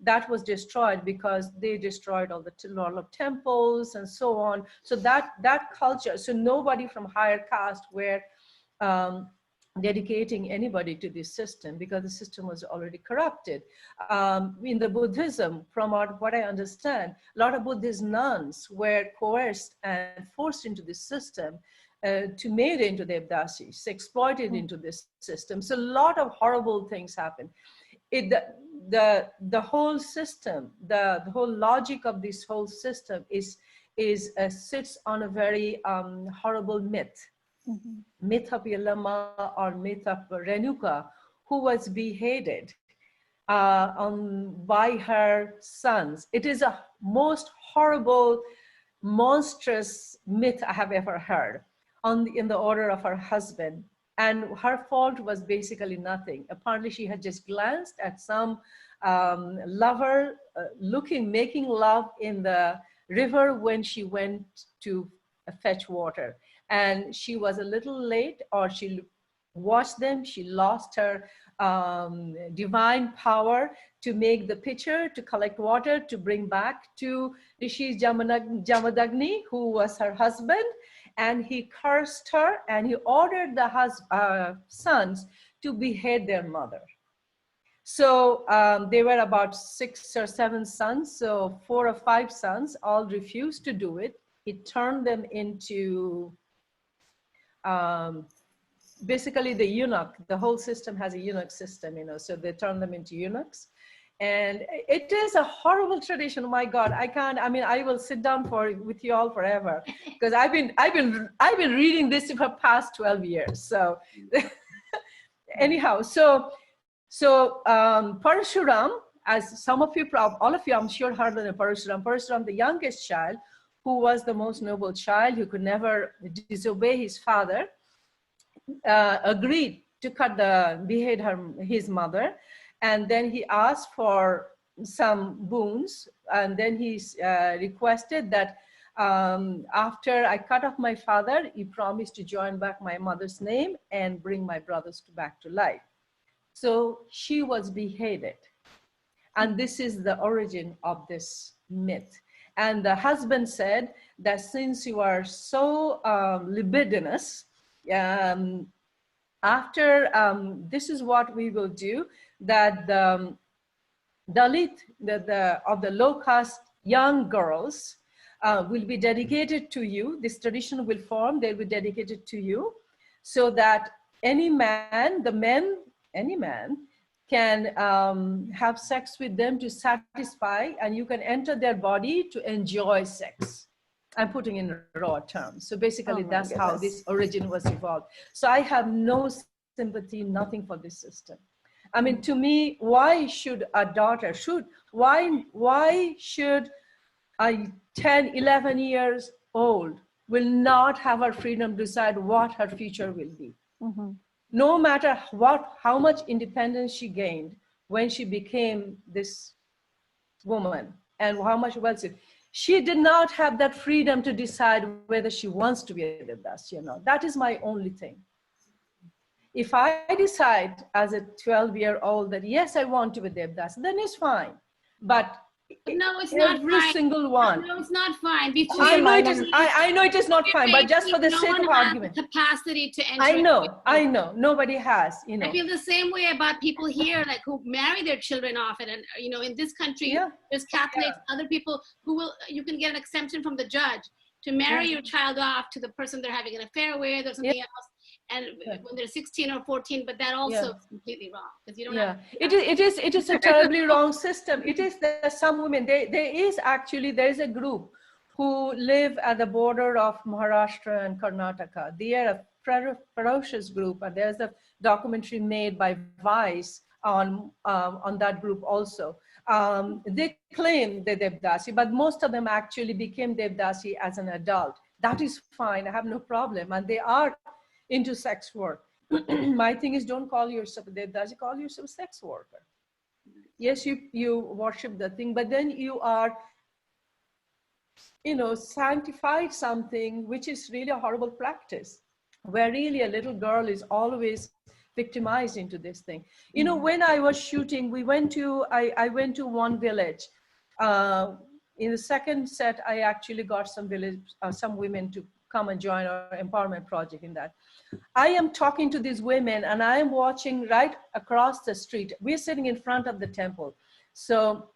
Speaker 1: that was destroyed because they destroyed all of temples and so on. So that culture, so nobody from higher caste were dedicating anybody to this system, because the system was already corrupted. In the Buddhism, from what I understand, a lot of Buddhist nuns were coerced and forced into this system to made into devdasis, exploited into this system. So a lot of horrible things happened. The whole system, the whole logic of this whole system sits on a very horrible myth. Myth of Yellamma, or myth of Renuka, who was beheaded by her sons. It is a most horrible, monstrous myth I have ever heard, in the order of her husband. And her fault was basically nothing. Apparently she had just glanced at some lover making love in the river when she went to fetch water. And she was a little late, or she watched them. She lost her divine power to make the pitcher, to collect water, to bring back to Rishi Jamadagni, who was her husband. And he cursed her, and he ordered the sons to behead their mother. So there were about 6 or 7 sons. So 4 or 5 sons all refused to do it. He turned them into basically the eunuch. The whole system has a eunuch system, you know, so they turn them into eunuchs. And it is a horrible tradition. Oh my God, I will sit down with you all forever, because I've been reading this for past 12 years. So anyhow, so Parashuram, as some of you, all of you, I'm sure heard of Parashuram. Parashuram, the youngest child, who was the most noble child, who could never disobey his father, agreed to behead his mother. And then he asked for some boons. And then he requested that after I cut off my father, he promised to join back my mother's name and bring my brothers back to life. So she was beheaded. And this is the origin of this myth. And the husband said that since you are so libidinous, this is what we will do, that the Dalit, of the low caste young girls, will be dedicated to you. This tradition will form, they'll be dedicated to you, so that any man, any man can have sex with them to satisfy, and you can enter their body to enjoy sex. I'm putting in raw terms. So basically that's how this origin was evolved. So I have no sympathy, nothing for this system. I mean, to me, why should a daughter, why should a 10, 11 years old will not have her freedom to decide what her future will be? No matter how much independence she gained when she became this woman and how much wealth she did not have that freedom to decide whether she wants to be a Devdasi or not. That is my only thing. If I decide as a 12-year-old that yes, I want to be Devdasi, then it's fine. But
Speaker 2: no, it's not
Speaker 1: every
Speaker 2: fine.
Speaker 1: single one.
Speaker 2: No, it's not fine.
Speaker 1: I know it is not fine, but just for the sake of argument.
Speaker 2: Capacity to enter.
Speaker 1: I know. Nobody has, you know.
Speaker 2: I feel the same way about people here, like who marry their children off, and you know, in this country, there's Catholics, other people who will. You can get an exemption from the judge to marry your child off to the person they're having an affair with or something else. And when they're 16 or 14, but that also is completely wrong because you don't have.
Speaker 1: It is a terribly wrong system. It is that some women, there is a group who live at the border of Maharashtra and Karnataka. They are a ferocious group, and there's a documentary made by Vice on that group also. They claim they're Devdasi, but most of them actually became Devdasi as an adult. That is fine. I have no problem, and they are into sex work. My thing is, don't call yourself a Devdasi, call yourself a sex worker. Yes, you worship the thing, but then you are, you know, sanctified something which is really a horrible practice, where really a little girl is always victimized into this thing. You know, when I was shooting, I went to one village. In the second set, I actually got some women to come and join our empowerment project in that. I am talking to these women and I am watching right across the street. We're sitting in front of the temple. So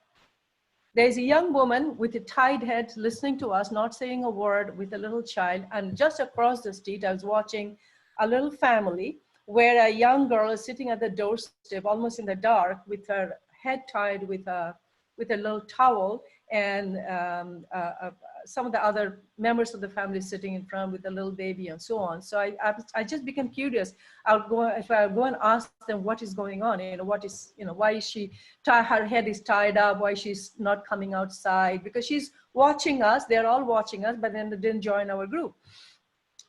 Speaker 1: there's a young woman with a tied head listening to us, not saying a word, with a little child. And just across the street, I was watching a little family where a young girl is sitting at the doorstep, almost in the dark, with her head tied with a little towel, and some of the other members of the family sitting in front with a little baby and so on. So I just became curious. If I go and ask them what is going on, you know, why is she, her head is tied up, why she's not coming outside, because she's watching us, they're all watching us, but then they didn't join our group.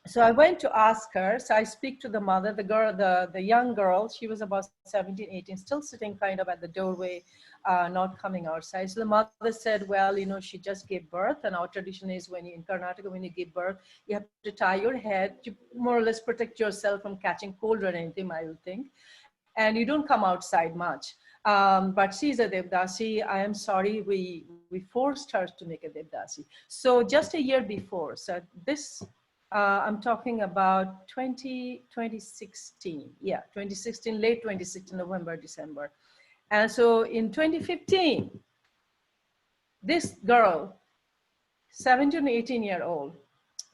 Speaker 1: So I went to ask her. So I speak to the mother, the young girl, she was about 17, 18, still sitting kind of at the doorway, not coming outside. So the mother said, well, you know, she just gave birth, and our tradition is in Karnataka, when you give birth, you have to tie your head to more or less protect yourself from catching cold or anything, I would think. And you don't come outside much. But she's a Devdasi. I am sorry, we forced her to make a Devdasi. So just a year before, so this, I'm talking about 2016. Yeah, 2016, late 2016, November, December. And so in 2015, this girl, 17, 18-year-old,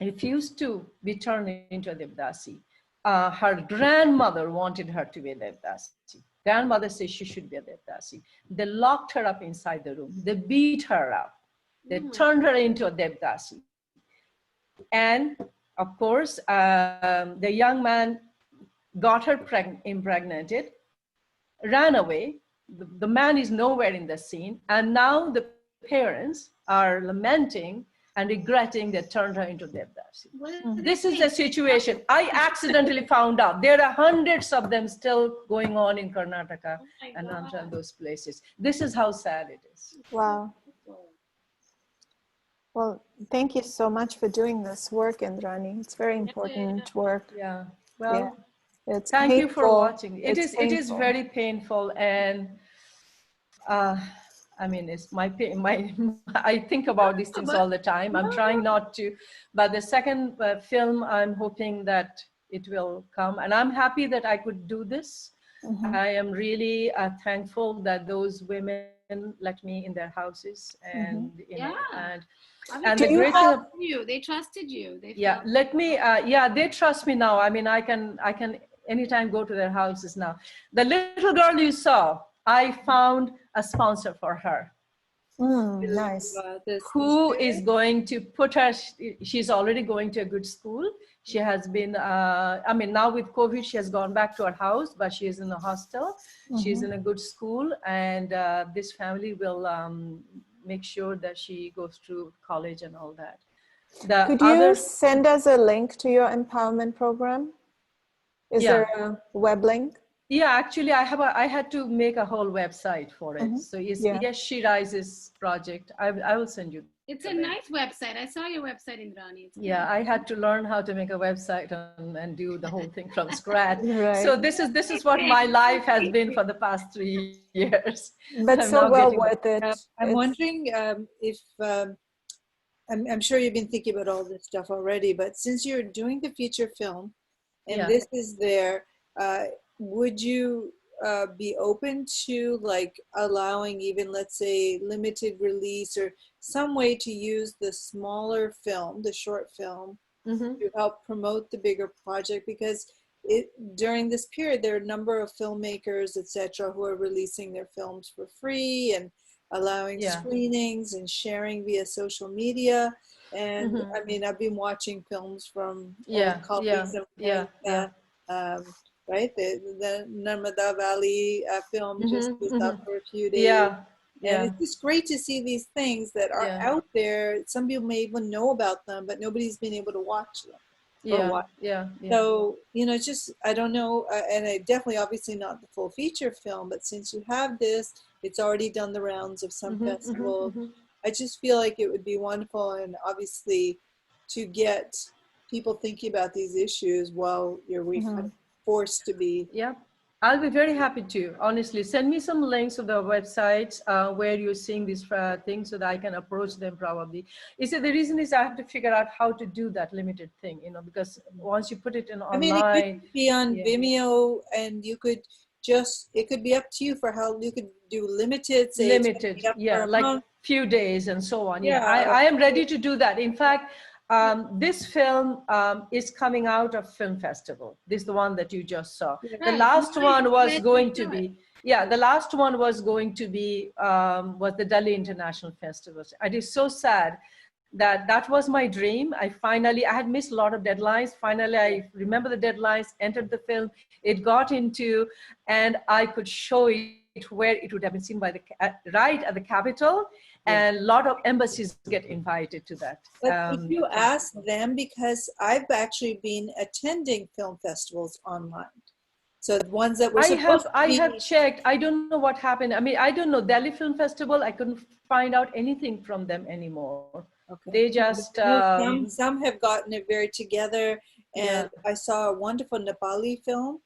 Speaker 1: refused to be turned into a Devdasi. Her grandmother wanted her to be a Devdasi. Grandmother said she should be a Devdasi. They locked her up inside the room. They beat her up. They turned her into a Devdasi. And of course, the young man got her impregnated, ran away. The man is nowhere in the scene. And now the parents are lamenting and regretting they turned her into Devdasi. This is the situation. I accidentally found out. There are hundreds of them still going on in Karnataka and Andhra and those places. This is how sad it is.
Speaker 3: Wow. Well, thank you so much for doing this work, Indrani. It's very important work.
Speaker 1: Yeah. Well,
Speaker 3: it's
Speaker 1: thank
Speaker 3: painful.
Speaker 1: you for watching. It is very painful, and I mean, it's my I think about these things all the time. I'm trying not to, but the second film, I'm hoping that it will come, and I'm happy that I could do this. I am really thankful that those women let me in their houses, and you know,
Speaker 2: and
Speaker 1: the great thing of
Speaker 2: they trusted you. They
Speaker 1: let me they trust me now. I mean, I can anytime go to their houses now. The little girl you saw, I found a sponsor for her.
Speaker 3: Nice.
Speaker 1: Who is going to put her, she's already going to a good school. She has been, I mean, now with COVID, she has gone back to her house, but she is in a hostel. She's in a good school, and this family will make sure that she goes through college and all that.
Speaker 3: Could you send us a link to your empowerment program? Is there a web link?
Speaker 1: Yeah, actually, I had to make a whole website for it. So it's Yes She Rises project. I will send you.
Speaker 2: It's a nice website. I saw your website, Indrani.
Speaker 1: Yeah, I had to learn how to make a website and do the whole thing from scratch. So this is what my life has been for the past 3 years.
Speaker 3: But so well worth it.
Speaker 4: I'm wondering if I'm sure you've been thinking about all this stuff already, but since you're doing the feature film and this is there, would you be open to like allowing even, let's say, limited release or some way to use the smaller film, the short film, to help promote the bigger project? Because during this period, there are a number of filmmakers, etc., who are releasing their films for free and allowing screenings and sharing via social media. And I mean, I've been watching films from old copies of right? The Narmada Valley film just was up for a few days. And it's just great to see these things that are out there. Some people may even know about them, but nobody's been able to watch them. So, you know, it's just, I don't know, and I definitely, obviously not the full feature film, but since you have this, it's already done the rounds of some festivals. I just feel like it would be wonderful, and obviously to get people thinking about these issues while you're forced to be.
Speaker 1: I'll be very happy to. Honestly, send me some links to the websites where you're seeing these things so that I can approach them probably. The reason is I have to figure out how to do that limited thing, you know, because once you put it in online.
Speaker 4: I mean, it could be on Vimeo, and you could just, it could be up to you for how you could do limited. Say
Speaker 1: limited, like few days and so on. I am ready to do that. In fact, this film is coming out of film festival. This is the one that you just saw. The last one was going to be, the last one was going to be, was the Delhi International Festival. It is so sad that was my dream. I had missed a lot of deadlines. Finally, I remember the deadlines, entered the film, it got into, and I could show it where it would have been seen by right at the Capitol. And a lot of embassies get invited to that.
Speaker 4: But if you ask them, because I've actually been attending film festivals online. So the ones that were
Speaker 1: I have checked. I don't know what happened. I mean, I don't know. Delhi Film Festival, I couldn't find out anything from them anymore. Okay. They just...
Speaker 4: some have gotten it very together. And I saw a wonderful Nepali film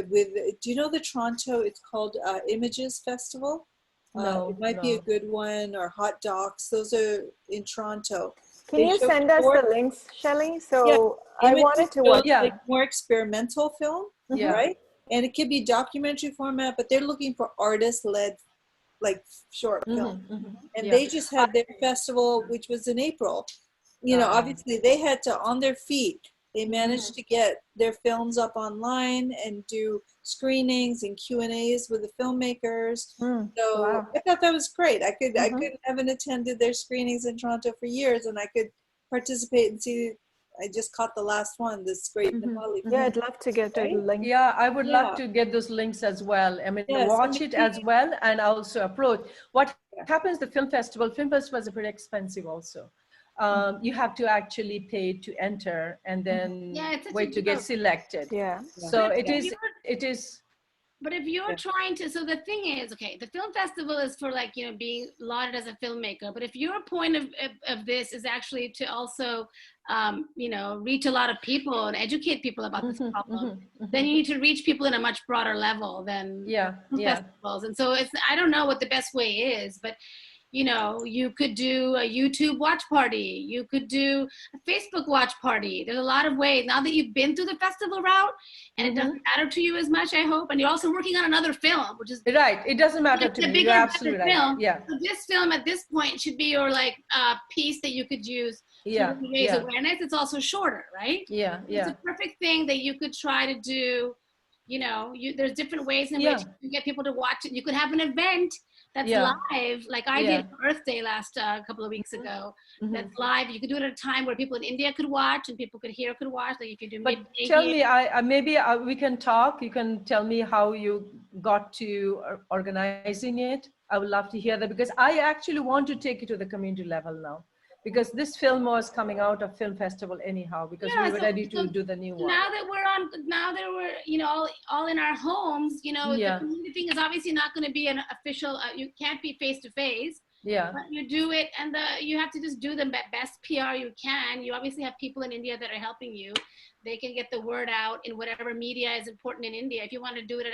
Speaker 4: with, do you know the Toronto, it's called Images Festival?
Speaker 1: No,
Speaker 4: it might be a good one, or Hot Docs. Those are in Toronto.
Speaker 3: Can you send us the links, Shelly? So I wanted to watch
Speaker 4: like more experimental film, right? And it could be documentary format, but they're looking for artist-led, like short film. And they just had their festival, which was in April. You know, obviously they had to, on their feet, they managed to get their films up online and do screenings and Q&As with the filmmakers. So I thought that was great. I haven't attended their screenings in Toronto for years, and I could participate and see. I just caught the last one, this great Nepali film.
Speaker 3: Yeah, I'd love to get a link.
Speaker 1: Yeah, I would love to get those links as well. I mean, watch it as well, and also approach. What happens, the film festivals are pretty expensive also. You have to actually pay to enter and then wait to get selected. So it is.
Speaker 2: But if you're trying to, so the thing is, okay, the film festival is for, like, you know, being lauded as a filmmaker. But if your point of this is actually to also, you know, reach a lot of people and educate people about this problem, then you need to reach people in a much broader level than film festivals. And so I don't know what the best way is, but You know, you could do a YouTube watch party. You could do a Facebook watch party. There's a lot of ways. Now that you've been through the festival route, and it doesn't matter to you as much, I hope, and you're also working on another film, which is
Speaker 1: right. It doesn't matter to me. You're absolutely right.
Speaker 2: Film.
Speaker 1: Yeah.
Speaker 2: So this film at this point should be your like piece that you could use to raise awareness. It's also shorter, right?
Speaker 1: Yeah.
Speaker 2: It's a perfect thing that you could try to do. You know, there's different ways in which you get people to watch it. You could have an event that's live, like I did for Earth Day last couple of weeks ago. That's live. You could do it at a time where people in India could watch and people could watch. Like if you do.
Speaker 1: But tell me, maybe we can talk. You can tell me how you got to organizing it. I would love to hear that, because I actually want to take it to the community level now. Because this film was coming out of film festival anyhow, because we were ready to do the new one.
Speaker 2: Now that we're, you know, all in our homes, you know, the community thing is obviously not going to be an official, you can't be face to face. Yeah. But you do it, and you have to just do the best PR you can. You obviously have people in India that are helping you. They can get the word out in whatever media is important in India. If you want to do it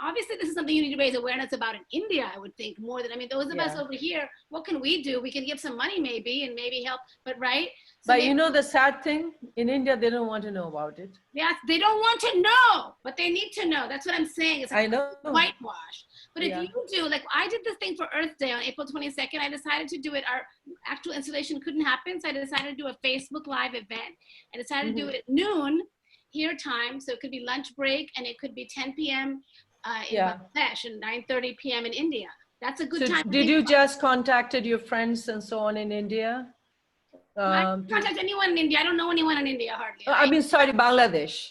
Speaker 2: obviously this is something you need to raise awareness about in India, I would think, more than, I mean, those of us over here, what can we do? We can give some money maybe, and maybe help, but right? So
Speaker 1: but you know, the sad thing, in India, they don't want to know about it.
Speaker 2: Yeah, they don't want to know, but they need to know. That's what I'm saying. It's like
Speaker 1: I know.
Speaker 2: Whitewash. But if you do, like I did this thing for Earth Day on April 22nd, I decided to do it. Our actual installation couldn't happen, so I decided to do a Facebook Live event. I decided to do it at noon here time, so it could be lunch break, and it could be 10 p.m. In Bangladesh and 9:30 p.m. in India. That's a good time.
Speaker 1: Did you just contacted your friends and so on in India?
Speaker 2: I don't contact anyone in India. I don't know anyone in India hardly.
Speaker 1: I mean, sorry, Bangladesh.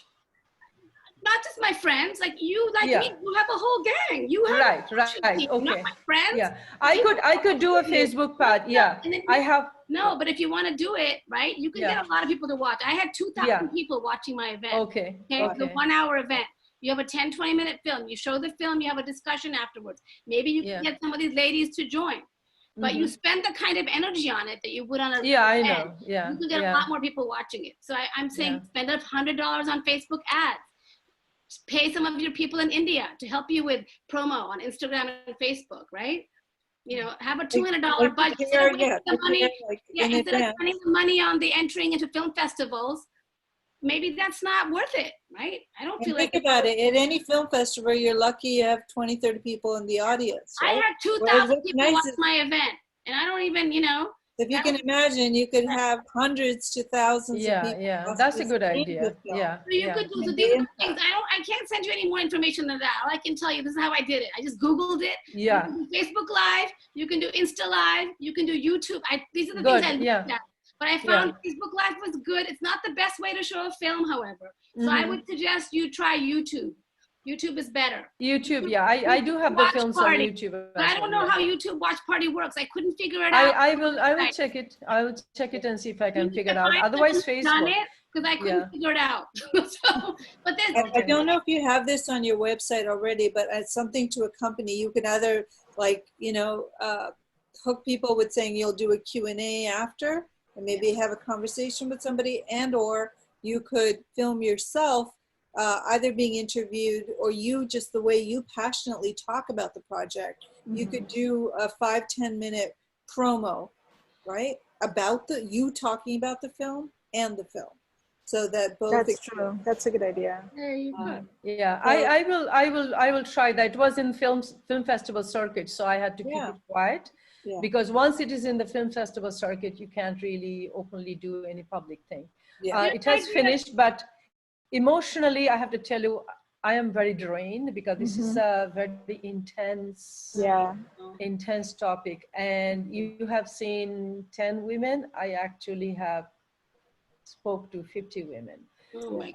Speaker 2: Not just my friends, like you, like me, you have a whole gang. You have
Speaker 1: right, okay.
Speaker 2: Not my friends.
Speaker 1: Yeah, I could do a Facebook pad. Yeah, I have.
Speaker 2: No, but if you want to do it, right, you can get a lot of people to watch. I had 2,000 people watching my event. Okay. It's a 1 hour event. You have a 10, 20-minute film. You show the film, you have a discussion afterwards. Maybe you can get some of these ladies to join. But you spend the kind of energy on it that you would on a
Speaker 1: I know. Yeah.
Speaker 2: You can get a lot more people watching it. So I'm saying spend $100 on Facebook ads. Pay some of your people in India to help you with promo on Instagram and Facebook, right? You know, have a $200 budget. Instead of spending the money on the entering into film festivals, maybe that's not worth it, right? I don't feel like.
Speaker 4: Think about it. At any film festival, you're lucky you have 20, 30 people in the audience. Right?
Speaker 2: I had 2,000 people watch my event, and I don't even, you know.
Speaker 4: If you can imagine, you could have hundreds to thousands of people.
Speaker 1: Yeah, that's a good idea. Yeah.
Speaker 2: So you could do, so these are things, I can't send you any more information than that. All I can tell you, this is how I did it. I just Googled it. Yeah. You can do Facebook Live, you can do Insta Live, you can do YouTube. These are the things I looked at. But I found Facebook Live was good. It's not the best way to show a film, however. So I would suggest you try YouTube. YouTube is better.
Speaker 1: YouTube, I do have the films on YouTube.
Speaker 2: But I don't know how YouTube Watch Party works. I couldn't figure it out.
Speaker 1: I will check it. I will check it and see if I can figure it out. Otherwise, Facebook.
Speaker 2: Because I couldn't figure it out.
Speaker 4: I don't know if you have this on your website already, but as something to accompany, you can either hook people with saying you'll do a Q&A after, and maybe have a conversation with somebody, and or you could film yourself either being interviewed, or you just the way you passionately talk about the project. You could do a 5-10 minute promo, right, about you talking about the film and the film, so that both.
Speaker 3: That's true. That's a good idea.
Speaker 2: There you go.
Speaker 1: Yeah, I will try that. It was in film festival circuit, so I had to keep it quiet. Yeah. Because once it is in the film festival circuit, you can't really openly do any public thing. Yeah. It has finished, but emotionally, I have to tell you, I am very drained, because this is a very intense topic. And you have seen 10 women. I actually have spoke to 50 women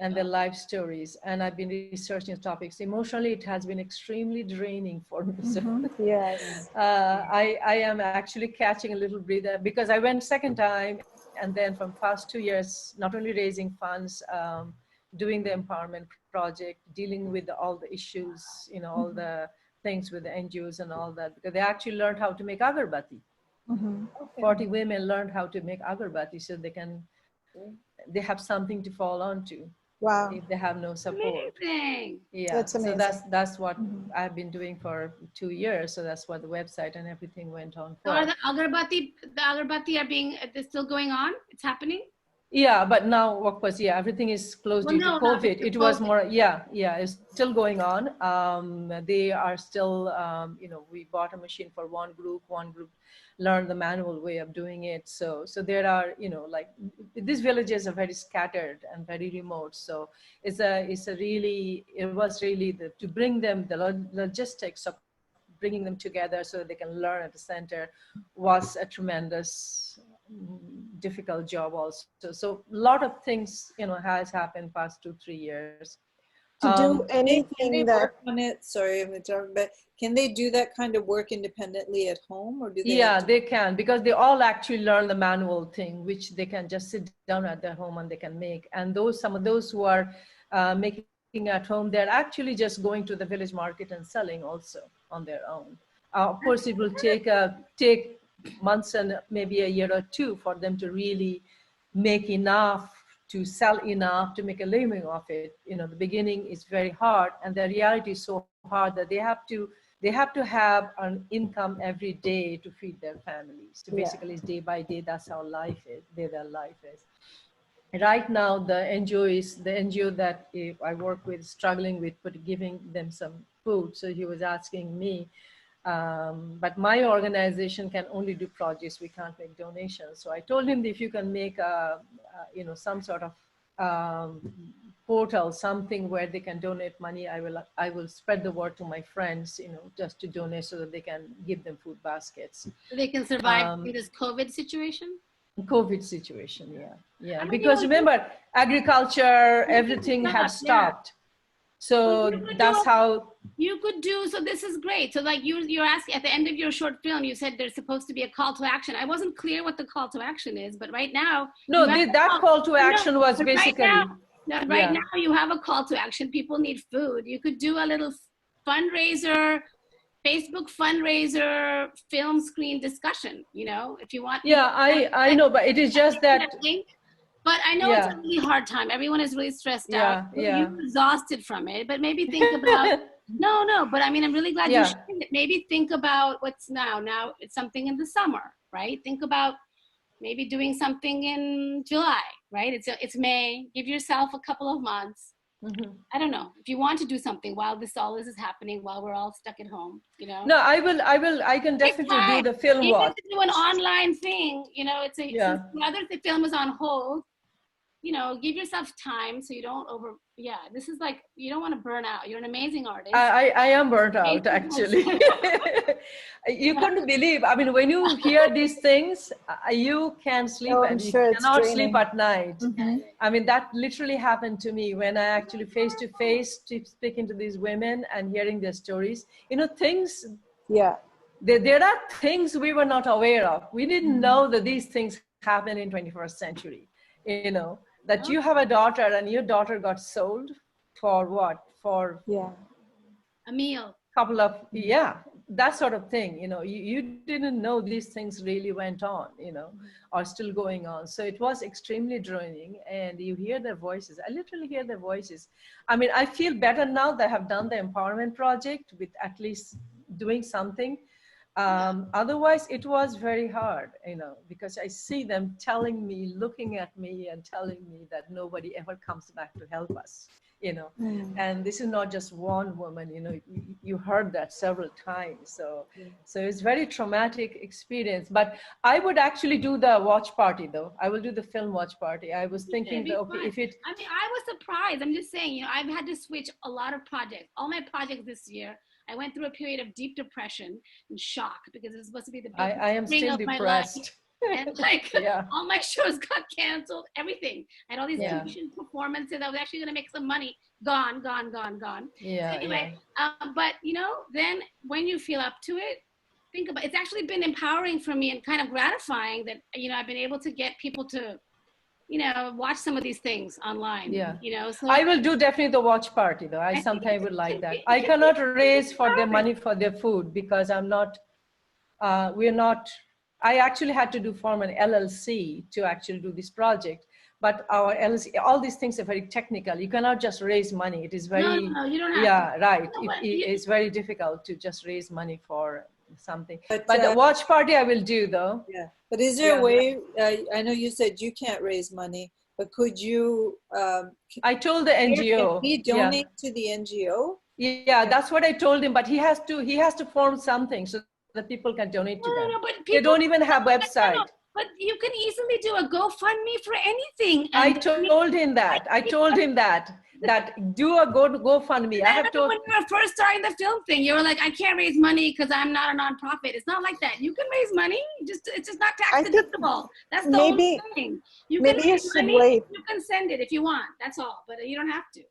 Speaker 1: and their life stories. And I've been researching topics. Emotionally, it has been extremely draining for me. So
Speaker 3: yes.
Speaker 1: I am actually catching a little breather, because I went second time. And then from past 2 years, not only raising funds, doing the empowerment project, dealing with all the issues, you know, all the things with the NGOs and all that, because they actually learned how to make agarbatti. 40 women learned how to make agarbatti, so they have something to fall on to.
Speaker 3: Wow.
Speaker 1: if they have no support.
Speaker 2: Amazing.
Speaker 1: Yeah,
Speaker 3: That's amazing.
Speaker 1: so that's what I've been doing for 2 years. So that's what the website and everything went on for.
Speaker 2: So are the agarbatti are being, they're still going on? It's happening?
Speaker 1: Yeah, but now, of course, yeah, everything is closed due to COVID. It was more, yeah, it's still going on. They are still, you know, we bought a machine for one group learned the manual way of doing it. So there are, you know, like these villages are very scattered and very remote. So it was really to bring them the logistics of bringing them together so that they can learn at the center was a tremendous difficult job also. So a lot of things, you know, has happened past 2-3 years.
Speaker 3: To do anything
Speaker 4: can they
Speaker 3: that
Speaker 4: work on it? Sorry, I'm interrupting, but can they do that kind of work independently at home, or do they?
Speaker 1: Yeah, they can, because they all actually learn the manual thing, which they can just sit down at their home and they can make. And some of those who are making at home, they're actually just going to the village market and selling also on their own. Of course, it will take months and maybe a year or two for them to really make enough, to sell enough, to make a living of it. You know, the beginning is very hard, and the reality is so hard that they have to have an income every day to feed their families. So basically, it's day by day. That's how life is. Their life is. Right now, the NGO that I work with, struggling with giving them some food. So he was asking me, but my organization can only do projects. We can't make donations. So I told him that if you can make you know, some sort of portal, something where they can donate money, I will spread the word to my friends, you know, just to donate so that they can give them food baskets.
Speaker 2: So they can survive in this COVID situation?
Speaker 1: COVID situation, yeah. Because remember, agriculture, everything had stopped. So that's how
Speaker 2: you could do. So this is great. So like you're asking at the end of your short film, you said there's supposed to be a call to action. I wasn't clear what the call to action is, but right now.
Speaker 1: No, that call to action was basically.
Speaker 2: Right now you have a call to action. People need food. You could do a little fundraiser, Facebook fundraiser, film screen discussion, you know, if you want.
Speaker 1: Yeah, I know, but it is just that.
Speaker 2: But I know it's a really hard time. Everyone is really stressed out. You're exhausted from it, but maybe think about, no, but I mean, I'm really glad you shared it. Maybe think about what's now. Now it's something in the summer, right? Think about maybe doing something in July, right? It's May. Give yourself a couple of months. I don't know, if you want to do something while this is happening, while we're all stuck at home, you know.
Speaker 1: No, I can definitely do the film watch.
Speaker 2: Do an online thing, you know. Since the other film is on hold, you know, give yourself time so you don't this is like, you don't want to burn out. You're an amazing artist.
Speaker 1: I am burnt out, actually. You couldn't believe, I mean, when you hear these things, you can't sleep, and you cannot sleep at night. I mean, that literally happened to me when I actually face to face speaking to these women and hearing their stories. You know, things, there are things we were not aware of. We didn't know that these things happen in 21st century, you know. That you have a daughter and your daughter got sold for what? For
Speaker 2: a meal.
Speaker 1: Couple of, that sort of thing. You know, you didn't know these things really went on, you know, are still going on. So it was extremely draining, and you hear their voices. I literally hear their voices. I mean, I feel better now that I have done the empowerment project with at least doing something. Otherwise it was very hard, you know, because I see them telling me, looking at me and telling me that nobody ever comes back to help us, you know. And this is not just one woman, you know, you heard that several times. So it's very traumatic experience. But I would actually do the watch party though. I will do the film watch party. I was thinking that, okay, if it,
Speaker 2: I mean, I was surprised. I'm just saying, you know, I've had to switch a lot of projects. All my projects this year, I went through a period of deep depression and shock because it was supposed to be the big
Speaker 1: I am still depressed.
Speaker 2: And like all my shows got canceled, everything. I had all these commission performances. I was actually going to make some money. Gone. Anyway, but you know, then when you feel up to it, think about, it's actually been empowering for me and kind of gratifying that, you know, I've been able to get people to, you know, watch some of these things online. You know, so
Speaker 1: I will do definitely the watch party though. I sometimes would like that. I cannot raise for their money for their food because I'm not, we're not, I actually had to form an LLC to actually do this project. but our LLC, all these things are very technical. You cannot just raise money. It is very,
Speaker 2: no, you don't have
Speaker 1: yeah,
Speaker 2: to.
Speaker 1: right.
Speaker 2: No,
Speaker 1: It's very difficult to just raise money for something.
Speaker 4: But
Speaker 1: the watch party I will do though.
Speaker 4: Yeah, but is there a way, I know you said you can't raise money, but could you?
Speaker 1: I told the NGO.
Speaker 4: Can he donate to the NGO?
Speaker 1: Yeah, that's what I told him, but he has to form something so that people can donate to them.
Speaker 2: No, but
Speaker 1: they don't even have website.
Speaker 2: No, but you can easily do a GoFundMe for anything.
Speaker 1: I told him that. That do a GoFundMe. I have told.
Speaker 2: When you were first starting the film thing, you were like, I can't raise money because I'm not a nonprofit. It's not like that. You can raise money. It's just not tax deductible. That's the only thing. You can raise money. You can send it if you want. That's all. But you don't have to.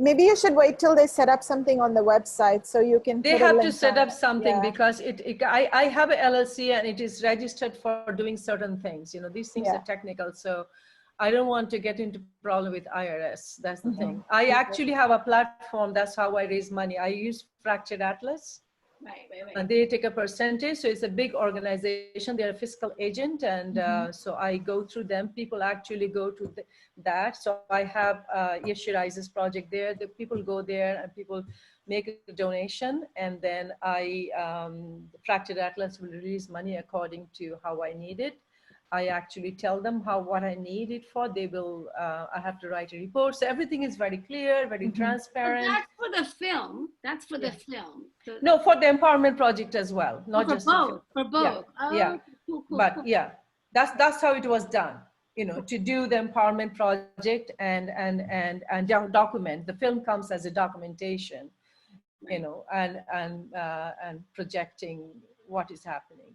Speaker 3: Maybe you should wait till they set up something on the website so you can.
Speaker 1: They have to set up something because I have a LLC and it is registered for doing certain things. You know, these things are technical, so I don't want to get into problem with IRS. That's the thing. I actually have a platform. That's how I raise money. I use Fractured Atlas.
Speaker 2: Right.
Speaker 1: And they take a percentage. So it's a big organization. They're a fiscal agent. And so I go through them. People actually go to that. So I have Yeshirai's project there. The people go there and people make a donation. And then Fractured Atlas will release money according to how I need it. I actually tell them what I need it for. They will, I have to write a report. So everything is very clear, very transparent.
Speaker 2: But that's for the film. That's for the film. So
Speaker 1: no, for the empowerment project as well. Not just
Speaker 2: both. For both.
Speaker 1: Yeah.
Speaker 2: Cool,
Speaker 1: but
Speaker 2: cool.
Speaker 1: yeah, that's how it was done. You know, to do the empowerment project and document. The film comes as a documentation, you know, and projecting what is happening.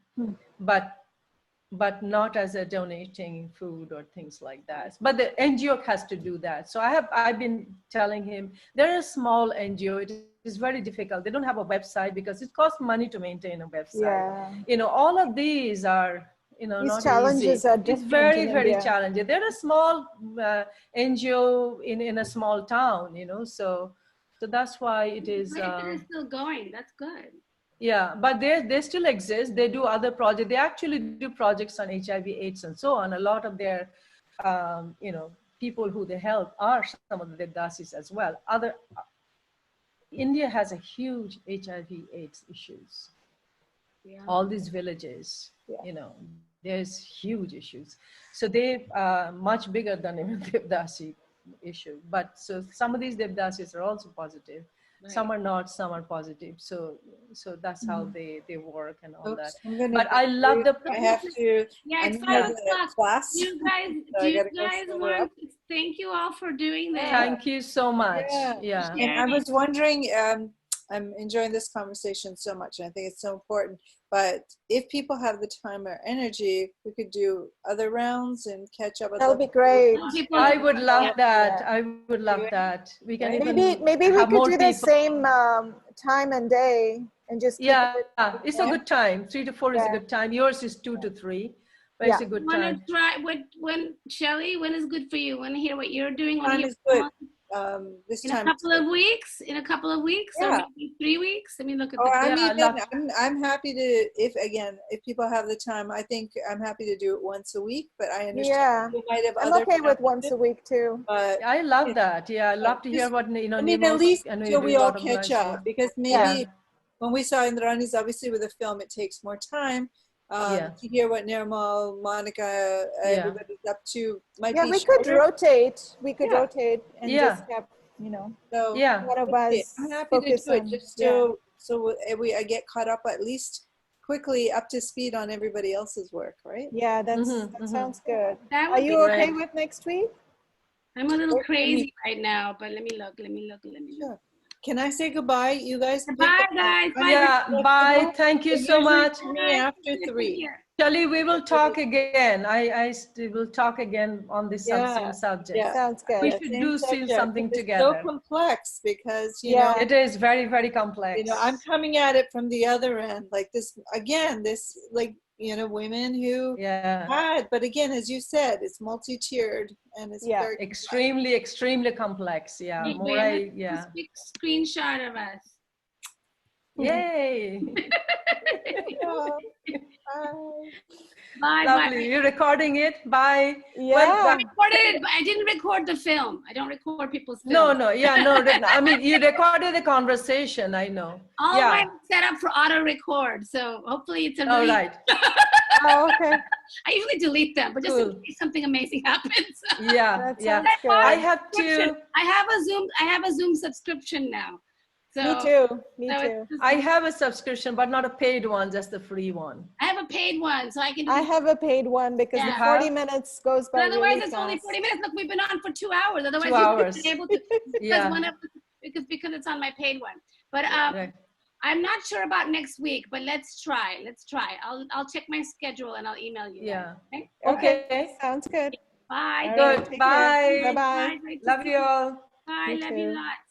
Speaker 1: But not as a donating food or things like that. But the NGO has to do that. So I've been telling him, they're a small NGO. It is very difficult. They don't have a website because it costs money to maintain a website.
Speaker 3: Yeah.
Speaker 1: You know, all of these are, you know,
Speaker 3: these
Speaker 1: not
Speaker 3: challenges
Speaker 1: easy.
Speaker 3: are different.
Speaker 1: It's very challenging. They're a small NGO in a small town, you know, so that's why it is.
Speaker 2: But it is still going. That's good.
Speaker 1: Yeah, but they still exist. They do other projects. They actually do projects on HIV/AIDS and so on. A lot of their, you know, people who they help are some of the Devdasis as well. India has a huge HIV/AIDS issues. Yeah. All these villages, you know, there's huge issues. So they are much bigger than even Devdasi issue. But so some of these Devdasis are also positive. Right. Some are not, some are positive. So that's how they work and all that. But I love
Speaker 4: I have to.
Speaker 2: Yeah, it's 5 o'clock. Class. Do you guys want? Thank you all for doing this.
Speaker 1: Thank you so much. Yeah.
Speaker 4: And I was wondering. I'm enjoying this conversation so much, and I think it's so important. But if people have the time or energy, we could do other rounds and catch up.
Speaker 3: That would be great.
Speaker 1: I would love that. I would love that. We can
Speaker 3: maybe we could do the same time and day and just
Speaker 1: it's a good time. 3 to 4 is a good time. Yours is 2 to 3, but it's a good time.
Speaker 2: When Shelly, when is good for you? Want to hear what you're doing?
Speaker 4: Time is good. This
Speaker 2: in
Speaker 4: time
Speaker 2: a couple of weeks, or maybe 3 weeks. I mean, look at
Speaker 4: I'm happy to, if people have the time, I think I'm happy to do it once a week, but I understand you might have
Speaker 3: I'm okay with once a week too.
Speaker 4: But
Speaker 1: I love that. Yeah, I love to hear what, you know,
Speaker 4: I mean, at least until we all catch up, because maybe when we saw Indrani's, obviously with a film, it takes more time. To hear what Nirmal, Monica, everybody's up to.
Speaker 3: We could rotate. We could rotate and just have, you know.
Speaker 4: So
Speaker 3: one of us.
Speaker 4: I'm happy to do it just so I get caught up at least quickly up to speed on everybody else's work, right?
Speaker 3: Yeah, that sounds good. Are you okay with next week?
Speaker 2: I'm a little crazy right now, but let me look.
Speaker 4: Sure. Can I say goodbye, you guys?
Speaker 2: Bye, guys.
Speaker 1: Bye. Thank you so much.
Speaker 4: After 3.
Speaker 1: Shelly, we will talk again. I will talk again on this same subject.
Speaker 3: Yeah. Sounds good.
Speaker 1: We should do something together.
Speaker 4: It's so complex because, you know.
Speaker 1: It is very, very complex.
Speaker 4: You know, I'm coming at it from the other end. Like this, again, like, you know, women who had, but again, as you said, it's multi-tiered and it's very
Speaker 1: extremely complex. Yeah.
Speaker 2: Big screenshot of us.
Speaker 1: Yay.
Speaker 4: Bye.
Speaker 2: Bye.
Speaker 1: Lovely.
Speaker 2: Bye.
Speaker 1: You're recording it? Bye.
Speaker 3: Yeah.
Speaker 1: Well,
Speaker 2: I recorded it, but I didn't record the film. I don't record people's films.
Speaker 1: No. I mean, you recorded the conversation. I know.
Speaker 2: All mine is set up for auto record, so hopefully it's a really.
Speaker 1: All right.
Speaker 3: Oh, okay.
Speaker 2: I usually delete them, but just in case something amazing happens.
Speaker 1: Yeah.
Speaker 3: Good.
Speaker 1: I have to.
Speaker 2: I have a Zoom subscription now. So,
Speaker 3: Me too.
Speaker 1: I have a subscription, but not a paid one, just a free one.
Speaker 2: I have a paid one, so I can.
Speaker 3: I have a paid one because the 40 minutes goes by.
Speaker 2: But otherwise,
Speaker 3: really
Speaker 2: it's
Speaker 3: fast.
Speaker 2: only 40 minutes. Look, we've been on for 2 hours. Otherwise,
Speaker 1: 2 hours.
Speaker 2: You've been able to. Because it's on my paid one. But I'm not sure about next week. But let's try. I'll check my schedule and I'll email you.
Speaker 1: Yeah.
Speaker 3: Okay. Sounds good.
Speaker 2: Bye.
Speaker 1: Good. Bye.
Speaker 3: Bye.
Speaker 1: Love you all.
Speaker 2: Bye. Love you lots.